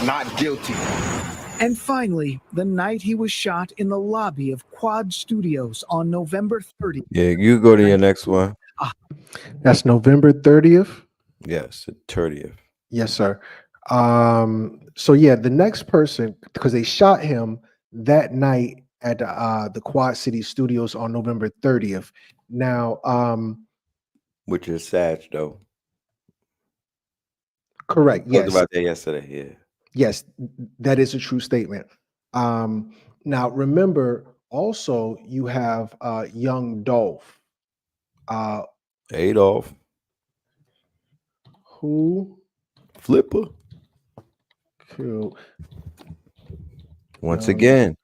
not guilty. And finally, the night he was shot in the lobby of Quad Studios on November 30th. Yeah, you go to your next one. That's November 30th. Yes, the 30th. Yes, sir. So yeah, the next person, because they shot him that night at the Quad City Studios on November 30th. Now, Which is sad though. Correct. We talked Yes. about that yesterday. Yeah. Yes, that is a true statement. Now remember, also you have young Dolph. Adolf. Who Flipper. killed Once young- again,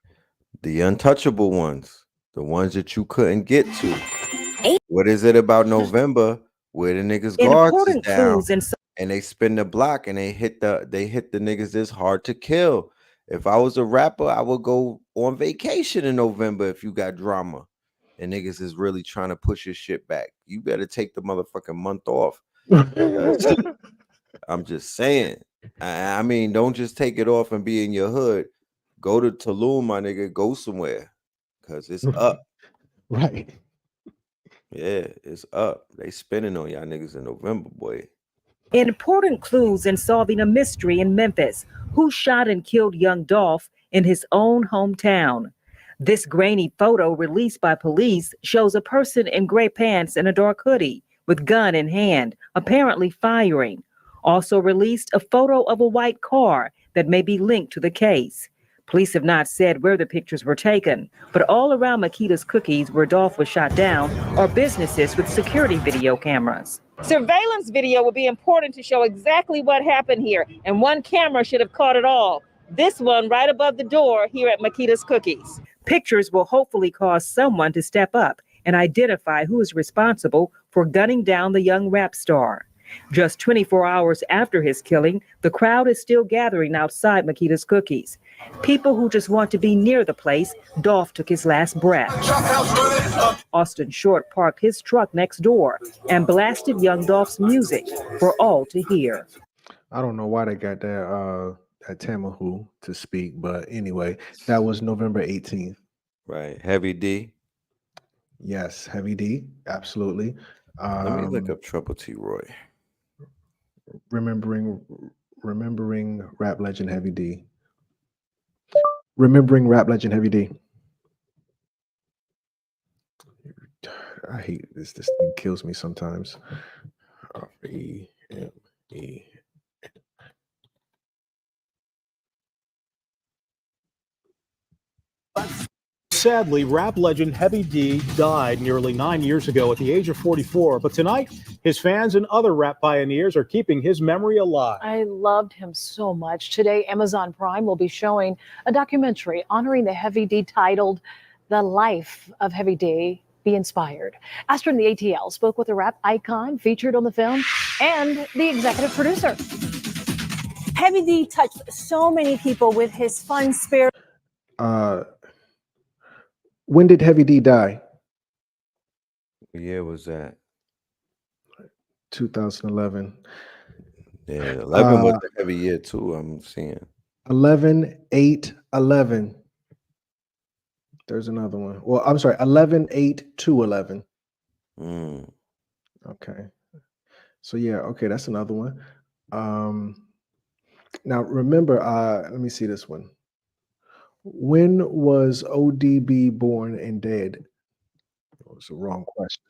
the untouchable ones, the ones that you couldn't get to. What is it about November where the niggas guards is down and they spin the block and they hit the niggas that's hard to kill? If I was a rapper, I would go on vacation in November if you got drama and niggas is really trying to push your shit back. You better take the motherfucking month off. I'm just saying. I mean, don't just take it off and be in your hood. Go to Tulum, my nigga. Go somewhere, cause it's up. Right. Yeah, it's up. They spinning on y'all niggas in November, boy. Important clues in solving a mystery in Memphis. Who shot and killed young Dolph in his own hometown? This grainy photo released by police shows a person in gray pants and a dark hoodie with gun in hand, apparently firing. Also released a photo of a white car that may be linked to the case. Police have not said where the pictures were taken, but all around Makita's Cookies, where Dolph was shot down, are businesses with security video cameras. Surveillance video will be important to show exactly what happened here, and one camera should have caught it all. This one right above the door here at Makita's Cookies. Pictures will hopefully cause someone to step up and identify who is responsible for gunning down the young rap star. Just 24 hours after his killing, the crowd is still gathering outside Makita's Cookies. People who just want to be near the place Dolph took his last breath. Austin Short parked his truck next door and blasted young Dolph's music for all to hear. I don't know why they got that Tamahu to speak, but anyway, that was November 18th. Right. Heavy D. Yes, Heavy D. Absolutely. Let me look up Trouble T. Roy. Remembering rap legend Heavy D. Remembering rap legend Heavy D. I hate this. This thing kills me sometimes. R-E-M-E. Sadly, rap legend Heavy D died nearly 9 years ago at the age of 44. But tonight, his fans and other rap pioneers are keeping his memory alive. I loved him so much. Today, Amazon Prime will be showing a documentary honoring the Heavy D titled The Life of Heavy D. Be inspired. Astrid in the ATL spoke with a rap icon featured on the film and the executive producer. Heavy D touched so many people with his fun spirit. When did Heavy D die? What year was that? 2011. Yeah, 11 was a heavy year too. I'm seeing 11/8/11. There's another one. Well, I'm sorry, 11/8/11. Okay. So yeah, okay, that's another one. Now remember, let me see this one. When was ODB born and dead? It was the wrong question.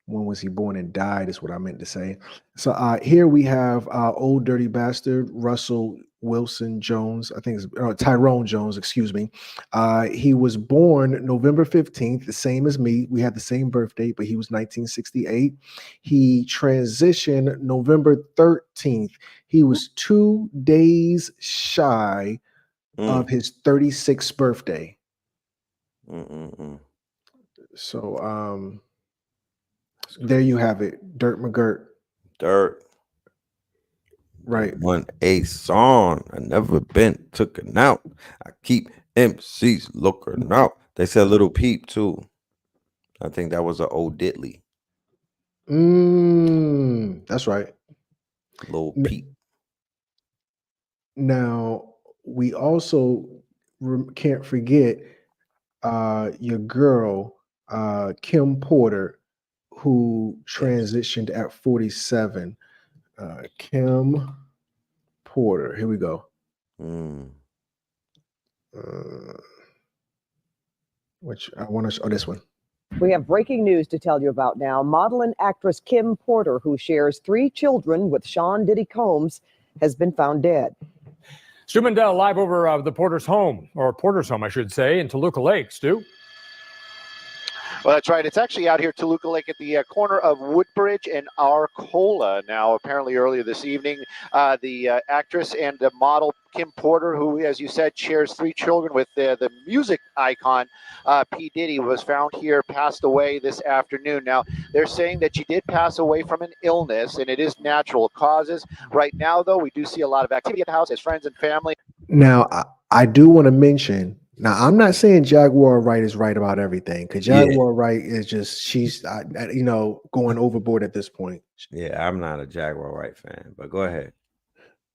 When was he born and died is what I meant to say. So here we have Old Dirty Bastard, Russell Wilson Jones, I think it's Tyrone Jones, excuse me. He was born November 15th, the same as me. We had the same birthday, but he was 1968. He transitioned November 13th. He was 2 days shy of his 36th birthday. So there you have it, Dirt McGirt. Dirt. Right. 1A song. I never been taken out. I keep MCs looking out. They said Little Peep too. I think that was an old Diddley. That's right. Little Peep. Now we also can't forget your girl Kim Porter, who transitioned at 47. Kim Porter. Here we go. Which I want to show this one. We have breaking news to tell you about now. Model and actress Kim Porter, who shares 3 children with Sean Diddy Combs, has been found dead. Stu Mandel live over the Porter's home, I should say, in Toluca Lake. Stu? Well, that's right. It's actually out here, Toluca Lake, at the corner of Woodbridge and Arcola. Now, apparently earlier this evening, the actress and the model Kim Porter, who, as you said, shares 3 children with the music icon P. Diddy, was found here, passed away this afternoon. Now, they're saying that she did pass away from an illness, and it is natural causes. Right now, though, we do see a lot of activity at the house as friends and family. Now, I do want to mention. Now, I'm not saying Jaguar Wright is right about everything, because Jaguar Wright is just, she's, going overboard at this point. Yeah, I'm not a Jaguar Wright fan, but go ahead.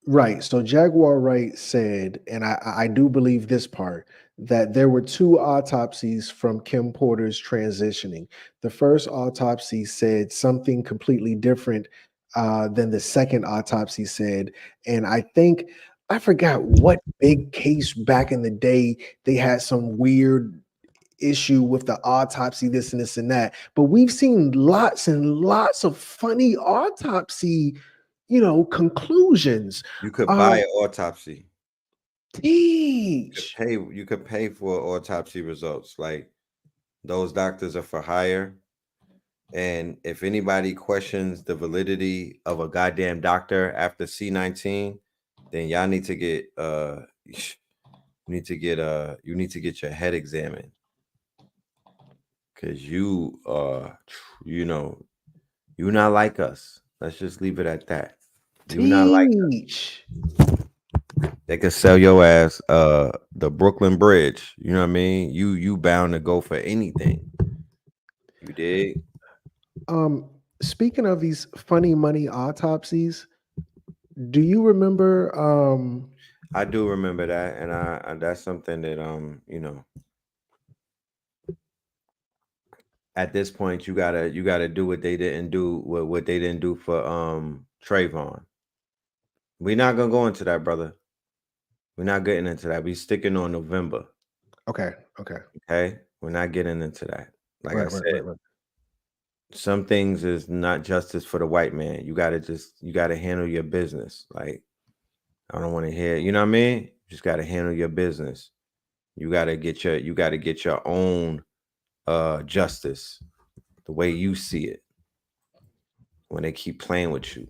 Right. So Jaguar Wright said, and I do believe this part, that there were 2 autopsies from Kim Porter's transitioning. The first autopsy said something completely different than the second autopsy said. And I forgot what big case back in the day, they had some weird issue with the autopsy, this and this and that. But we've seen lots and lots of funny autopsy, conclusions. You could buy an autopsy. Teach. You could pay for autopsy results. Like, those doctors are for hire. And if anybody questions the validity of a goddamn doctor after C19, then y'all need to get you need to get your head examined, because you you're not like us. Let's just leave it at that. You're not like us. They could sell your ass the Brooklyn Bridge. You know what I mean? You bound to go for anything. You dig? Speaking of these funny money autopsies, do you remember? I do remember that, and that's something that at this point you gotta do what they didn't do, what they didn't do for Trayvon. We're not gonna go into that, brother. We're not getting into that. We sticking on November. Okay. We're not getting into that. Like I said, some things is not justice for the white man. You gotta handle your business. Like, I don't want to hear, you know what I mean? You just gotta handle your business. You gotta get your own justice the way you see it when they keep playing with you.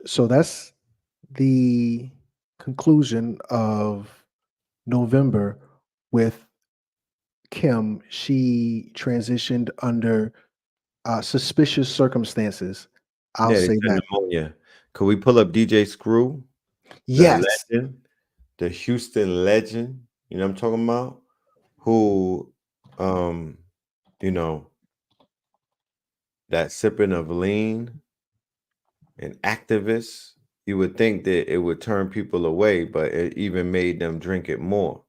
So that's the conclusion of November with Kim. She transitioned under suspicious circumstances. I'll Yeah, they say said that. pneumonia. Could we pull up DJ Screw? Yes. The legend, the Houston legend. You know what I'm talking about? Who, you know, that sipping of lean, an activist. You would think that it would turn people away, but it even made them drink it more.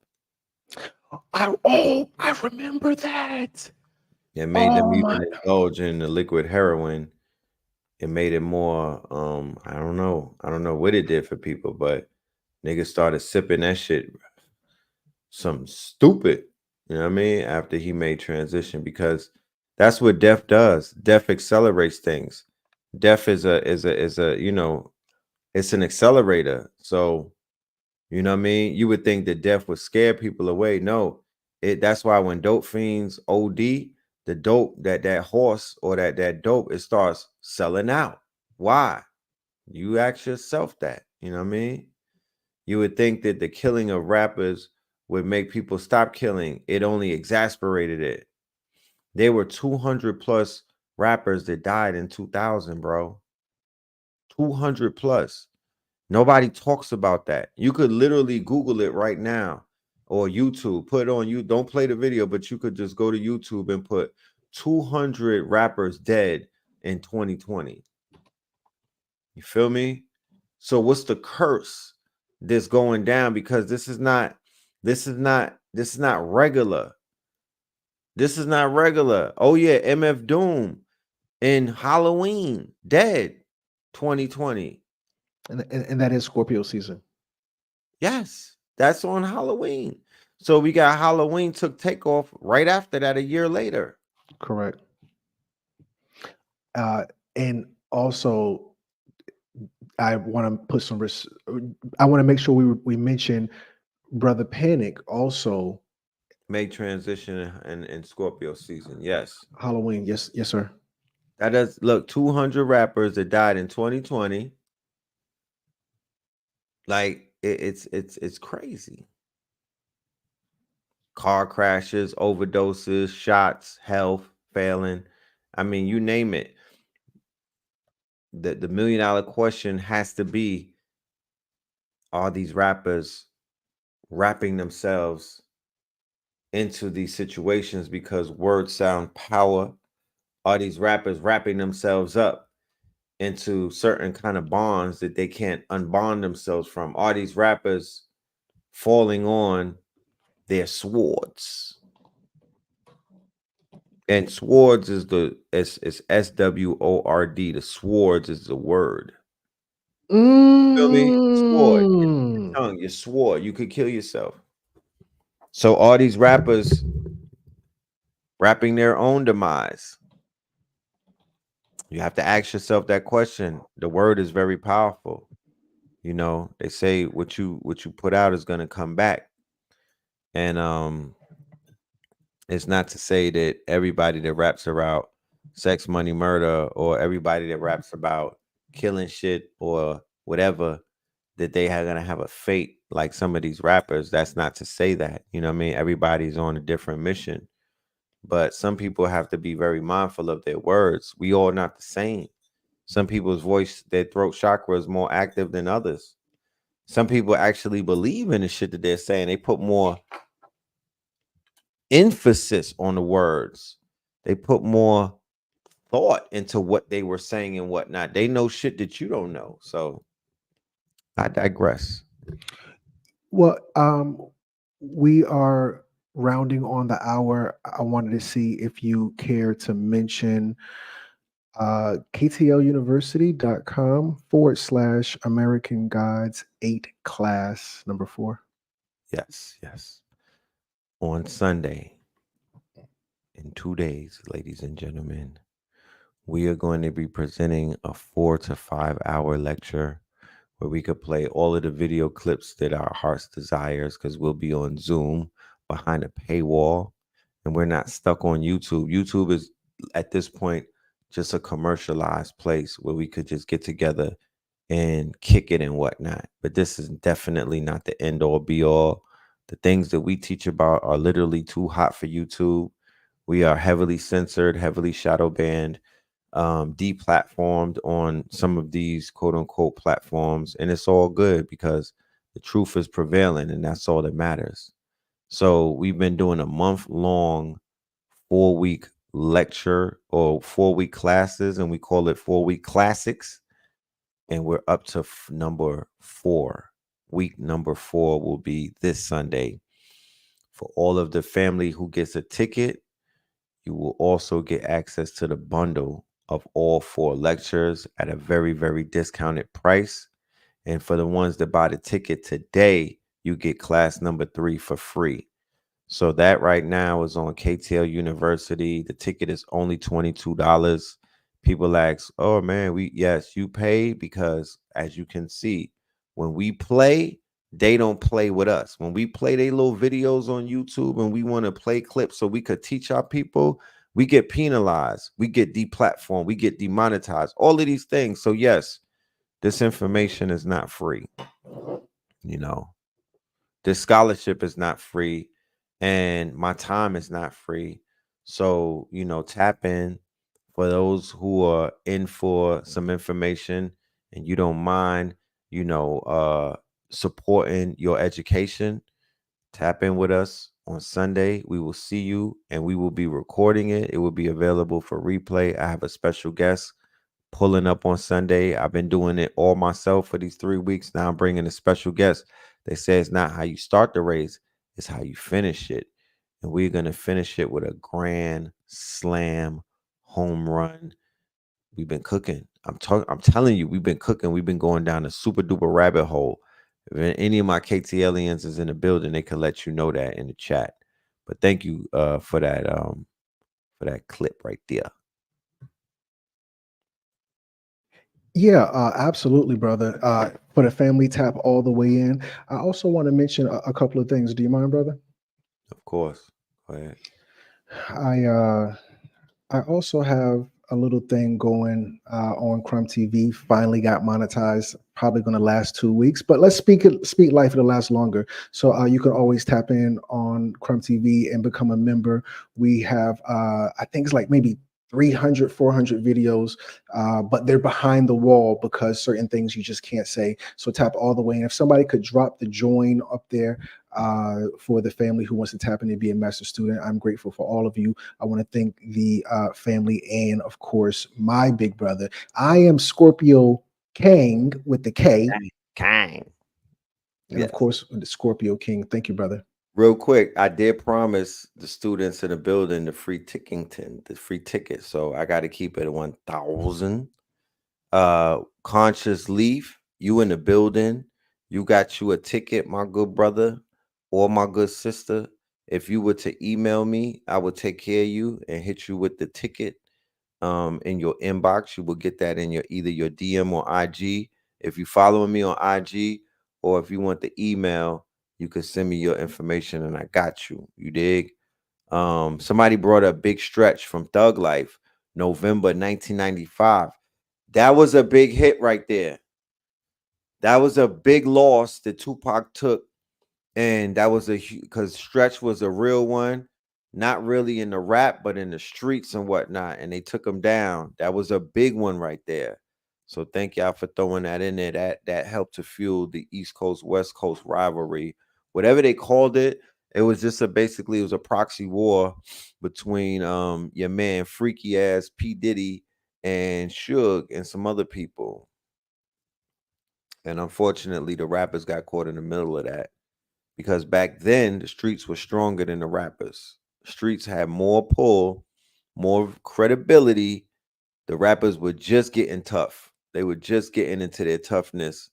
I remember that. It made them Oh my even indulge in the liquid heroin. It made it more, I don't know. I don't know what it did for people, but niggas started sipping that shit something stupid. You know what I mean? After he made transition, because that's what death does. Death accelerates things. Death is a you know, it's an accelerator. So, you know what I mean? You would think that death would scare people away. No, that's why when dope fiends OD, the dope that horse or that dope, it starts selling out. Why? You ask yourself that. You know what I mean? You would think that the killing of rappers would make people stop killing. It only exasperated it. There were 200 plus rappers that died in 2000, bro. 200 plus. Nobody talks about that. You could literally Google it right now or YouTube. Put it on you. Don't play the video, but you could just go to YouTube and put 200 rappers dead in 2020. You feel me? So what's the curse that's going down? Because this is not regular. This is not regular. Oh yeah, MF Doom in Halloween dead 2020. And that is Scorpio season. Yes, that's on Halloween. So we got Halloween took takeoff right after that, a year later. Correct. And also, I want to put some. I want to make sure we mention Brother Panic also. Make transition in Scorpio season. Yes. Halloween. Yes, sir. That does look 200 rappers that died in 2020. Like it's crazy. Car crashes, overdoses, shots, health failing. I mean, you name it. The $1 million question has to be: are these rappers wrapping themselves into these situations because words sound power? Are these rappers wrapping themselves up into certain kind of bonds that they can't unbond themselves from? Are these rappers falling on their swords? And swords is it's SWORD. The swords is the word. Feel me? Sword. Your tongue, your sword. You could kill yourself. So all these rappers rapping their own demise. You have to ask yourself that question. The word is very powerful. You know, they say what you put out is gonna come back. And it's not to say that everybody that raps about sex, money, murder, or everybody that raps about killing shit or whatever, that they are gonna have a fate like some of these rappers. That's not to say that. You know what I mean? Everybody's on a different mission. But some people have to be very mindful of their words. We all not the same. Some people's voice, their throat chakra is more active than others. Some people actually believe in the shit that they're saying. They put more emphasis on the words. They put more thought into what they were saying and whatnot. They know shit that you don't know. So I digress. Well, we are rounding on the hour. I wanted to see if you care to mention KTLUniversity.com/American Gods 8 class number 4. Yes. On Sunday, in 2 days, ladies and gentlemen, we are going to be presenting a 4 to 5 hour lecture where we could play all of the video clips that our hearts desires, because we'll be on Zoom behind a paywall, and we're not stuck on YouTube. YouTube is at this point just a commercialized place where we could just get together and kick it and whatnot. But this is definitely not the end all be all. The things that we teach about are literally too hot for YouTube. We are heavily censored, heavily shadow banned, deplatformed on some of these quote unquote platforms. And it's all good because the truth is prevailing, and that's all that matters. So we've been doing a month-long 4-week lecture or 4-week classes, and we call it 4-week classics. And we're up to number 4. Week number 4 will be this Sunday. For all of the family who gets a ticket, you will also get access to the bundle of all 4 lectures at a very, very discounted price. And for the ones that buy the ticket today, you get class number 3 for free. So that right now is on KTL University. The ticket is only $22. People ask, oh man, yes, you pay, because as you can see, when we play, they don't play with us. When we play their little videos on YouTube and we want to play clips so we could teach our people, we get penalized, we get deplatformed, we get demonetized, all of these things. So yes, this information is not free. You know, this scholarship is not free, and my time is not free. So, you know, tap in. For those who are in for some information and you don't mind, you know, supporting your education, tap in with us on Sunday. We will see you, and we will be recording it. It will be available for replay. I have a special guest pulling up on Sunday. I've been doing it all myself for these 3 weeks. Now I'm bringing a special guest. They say it's not how you start the race, it's how you finish it. And we're going to finish it with a grand slam home run. We've been cooking. I'm telling you, we've been cooking. We've been going down a super duper rabbit hole. If any of my KTLians is in the building, they can let you know that in the chat. But thank you for that clip right there. Yeah, absolutely, brother. For the family tap all the way in. I also want to mention a couple of things. Do you mind, brother? Of course. Go ahead. I also have a little thing going on CRUMB TV. Finally got monetized. Probably going to last 2 weeks, but let's speak life. It'll last longer. So you can always tap in on CRUMB TV and become a member. We have I think it's like maybe 300, 400 videos, but they're behind the wall because certain things you just can't say. So tap all the way. And if somebody could drop the join up there for the family who wants to tap in and be a master student, I'm grateful for all of you. I want to thank the family and, of course, my big brother. I am Scorpio Kang with the K. Kang. And, of course, the Scorpio King. Thank you, brother. Real quick, I did promise the students in the building the free ticket. So I got to keep it at 1,000. Conscious Leaf, you in the building. You got you a ticket, my good brother or my good sister. If you were to email me, I would take care of you and hit you with the ticket in your inbox. You will get that in either your DM or IG. If you following me on IG, or if you want the email, you can send me your information and I got you. You dig? Somebody brought up Big Stretch from Thug Life, November 1995. That was a big hit right there. That was a big loss that Tupac took. And that was because Stretch was a real one, not really in the rap, but in the streets and whatnot. And they took him down. That was a big one right there. So thank y'all for throwing that in there. That helped to fuel the East Coast, West Coast rivalry. Whatever they called it, it was just basically it was a proxy war between your man freaky ass P. Diddy and Suge and some other people. And unfortunately, the rappers got caught in the middle of that. Because back then, the streets were stronger than the rappers. The streets had more pull, more credibility. The rappers were just getting tough. They were just getting into their toughness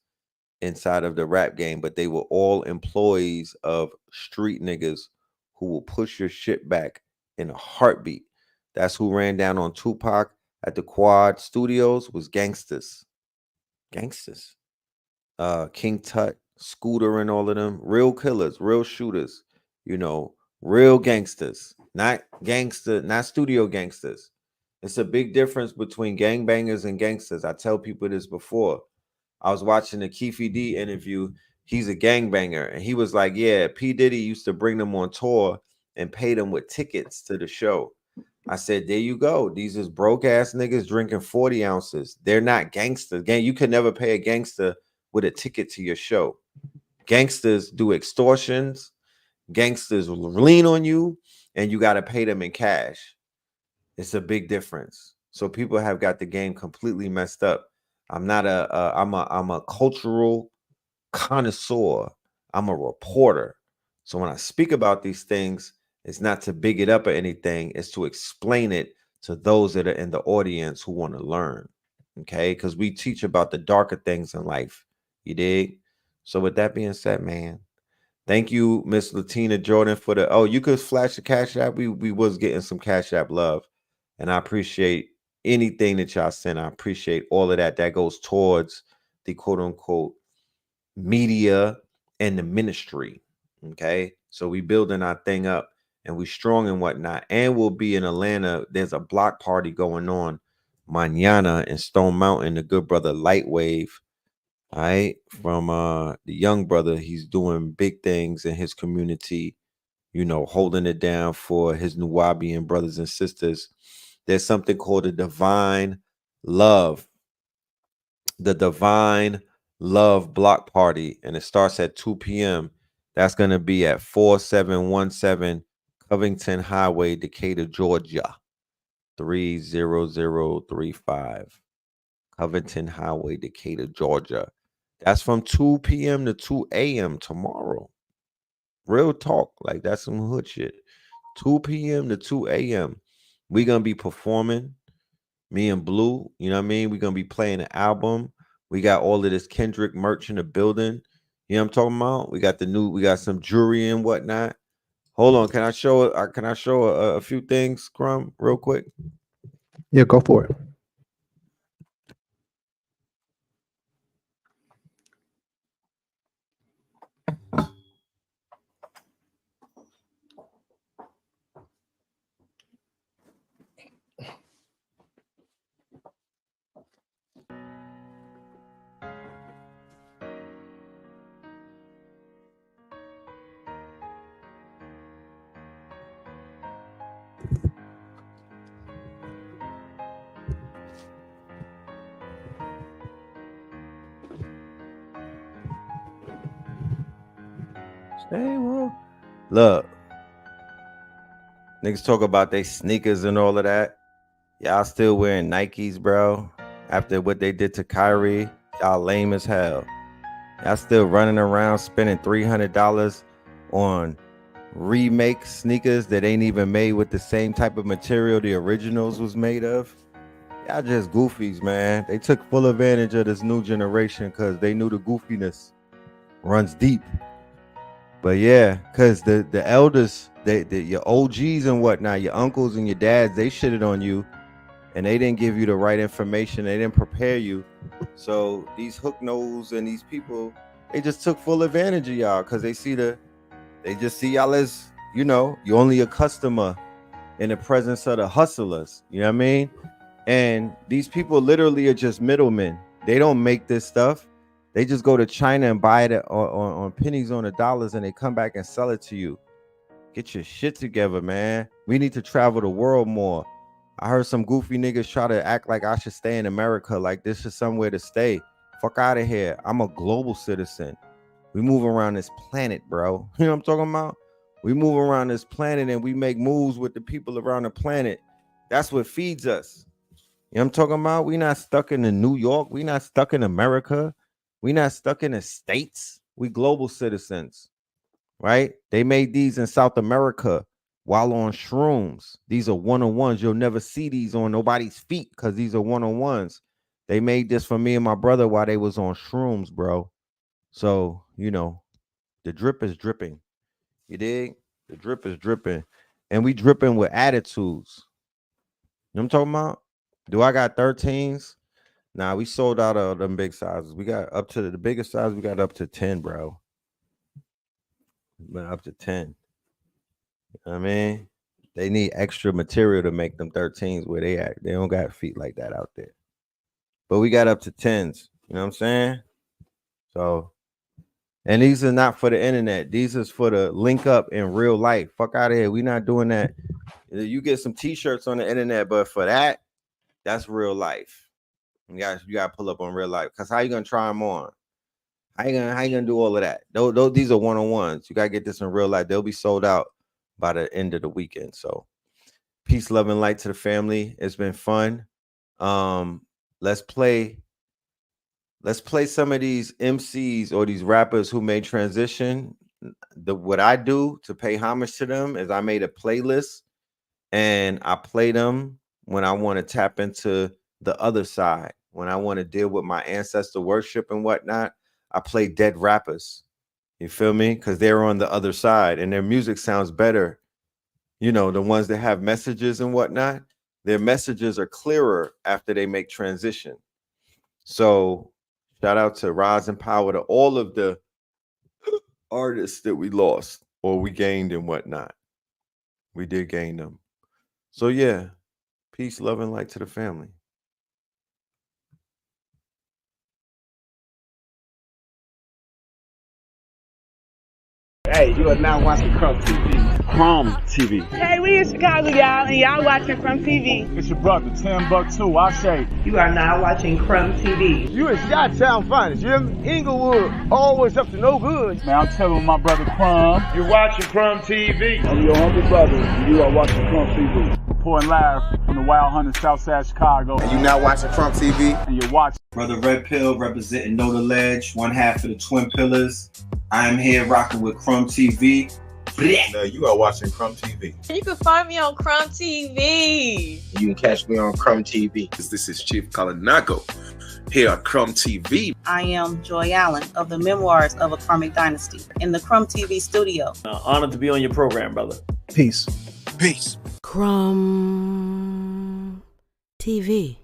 inside of the rap game, but they were all employees of street niggas who will push your shit back in a heartbeat. That's who ran down on Tupac at the Quad Studios was gangsters. Gangsters. King Tut, Scooter, and all of them, real killers, real shooters, real gangsters, not studio gangsters. It's a big difference between gangbangers and gangsters. I tell people this before. I was watching the Keefe D interview. He's a gangbanger, and he was like, "Yeah, P Diddy used to bring them on tour and pay them with tickets to the show." I said, "There you go. These is broke ass niggas drinking 40 ounces. They're not gangsters. Gang, you can never pay a gangster with a ticket to your show. Gangsters do extortions. Gangsters lean on you, and you got to pay them in cash. It's a big difference. So people have got the game completely messed up. I'm not I'm a cultural connoisseur. I'm a reporter. So when I speak about these things, it's not to big it up or anything. It's to explain it to those that are in the audience who want to learn. Okay, because we teach about the darker things in life. You dig? So with that being said, man, thank you, Miss Latina Jordan, for the. Oh, you could flash the Cash App. We was getting some Cash App love, and I appreciate anything that y'all send. I appreciate all of that. That goes towards the quote unquote media and the ministry. Okay, so we building our thing up, and we strong and whatnot, and we'll be in Atlanta. There's a block party going on mañana in Stone Mountain. The good brother Lightwave. All right, from the young brother, he's doing big things in his community, holding it down for his Nuwabian brothers and sisters. There's something called the Divine Love Block Party, and it starts at 2 p.m. That's going to be at 4717 Covington Highway, Decatur, Georgia, 30035. Covington Highway, Decatur, Georgia. That's from 2 p.m. to 2 a.m. tomorrow. Real talk. Like, that's some hood shit. 2 p.m. to 2 a.m. We're going to be performing. Me and Blue, you know what I mean? We're going to be playing an album. We got all of this Kendrick merch in the building. You know what I'm talking about? We got some jewelry and whatnot. Hold on. Can I show a few things, Scrum, real quick? Yeah, go for it. Look, niggas talk about they sneakers and all of that. Y'all still wearing Nikes, bro. After what they did to Kyrie, y'all lame as hell. Y'all still running around spending $300 on remake sneakers that ain't even made with the same type of material the originals was made of. Y'all just goofies, man. They took full advantage of this new generation because they knew the goofiness runs deep. But yeah, because the elders, your OGs and whatnot, your uncles and your dads, they shitted on you, and they didn't give you the right information. They didn't prepare you. So these hook nose and these people, they just took full advantage of y'all because they just see y'all as, you're only a customer in the presence of the hustlers. You know what I mean? And these people literally are just middlemen. They don't make this stuff. They just go to China and buy it on pennies on the dollars, and they come back and sell it to you. Get your shit together, man. We need to travel the world more. I heard some goofy niggas try to act like I should stay in America, like this is somewhere to stay. Fuck out of here. I'm a global citizen. We move around this planet, bro. You know what I'm talking about? We move around this planet and we make moves with the people around the planet. That's what feeds us. You know what I'm talking about? We not stuck in New York. We not stuck in America. We not stuck in the States. We global citizens, right? They made these in South America while on shrooms. These are one-on-ones. You'll never see these on nobody's feet because these are one-on-ones. They made this for me and my brother while they was on shrooms, bro. So, the drip is dripping. You dig? The drip is dripping. And we dripping with attitudes. You know what I'm talking about? Do I got 13s? Nah, we sold out of them big sizes. We got up to the biggest size. We got up to 10, bro. Went up to 10. You know what I mean? They need extra material to make them 13s where they at. They don't got feet like that out there. But we got up to 10s. You know what I'm saying? So, and these are not for the internet. These is for the link up in real life. Fuck out of here. We not doing that. You get some t-shirts on the internet, but for that, that's real life. You gotta pull up on real life. Cause how you gonna try them on? How you gonna do all of that? These are one-on-ones. You gotta get this in real life. They'll be sold out by the end of the weekend. So peace, love, and light to the family. It's been fun. Let's play some of these MCs or these rappers who made transition. What I do to pay homage to them is I made a playlist and I play them when I want to tap into the other side. When I want to deal with my ancestor worship and whatnot, I play dead rappers. You feel me? Because they're on the other side and their music sounds better. You know, the ones that have messages and whatnot, their messages are clearer after they make transition. So shout out to Rise and Power to all of the artists that we lost or we gained and whatnot. We did gain them. So yeah, peace, love, and light to the family. Hey, you are now watching CRUMB TV. CRUMB TV. Hey, we in Chicago, y'all, and y'all watching CRUMB TV. It's your brother, Tim Buck 2, I say. You are now watching CRUMB TV. You is Chi-Town finest. You're Inglewood, always up to no good. Man, I'm telling my brother CRUMB. You're watching CRUMB TV. I'm your humble brother, and you are watching CRUMB TV. Reporting live from the Wild Hunters, Southside Chicago. And you now watching CRUMB TV. And you're watching. Brother Red Pill representing Know the Ledge, one half of the Twin Pillars. I am here rocking with CRUMB TV. No, you are watching CRUMB TV. You can find me on CRUMB TV. You can catch me on CRUMB TV. This is Chief Kalanago here at CRUMB TV. I am Joy Allen of the Memoirs of a Karmic Dynasty in the CRUMB TV studio. Honored to be on your program, brother. Peace. Peace. CRUMB TV.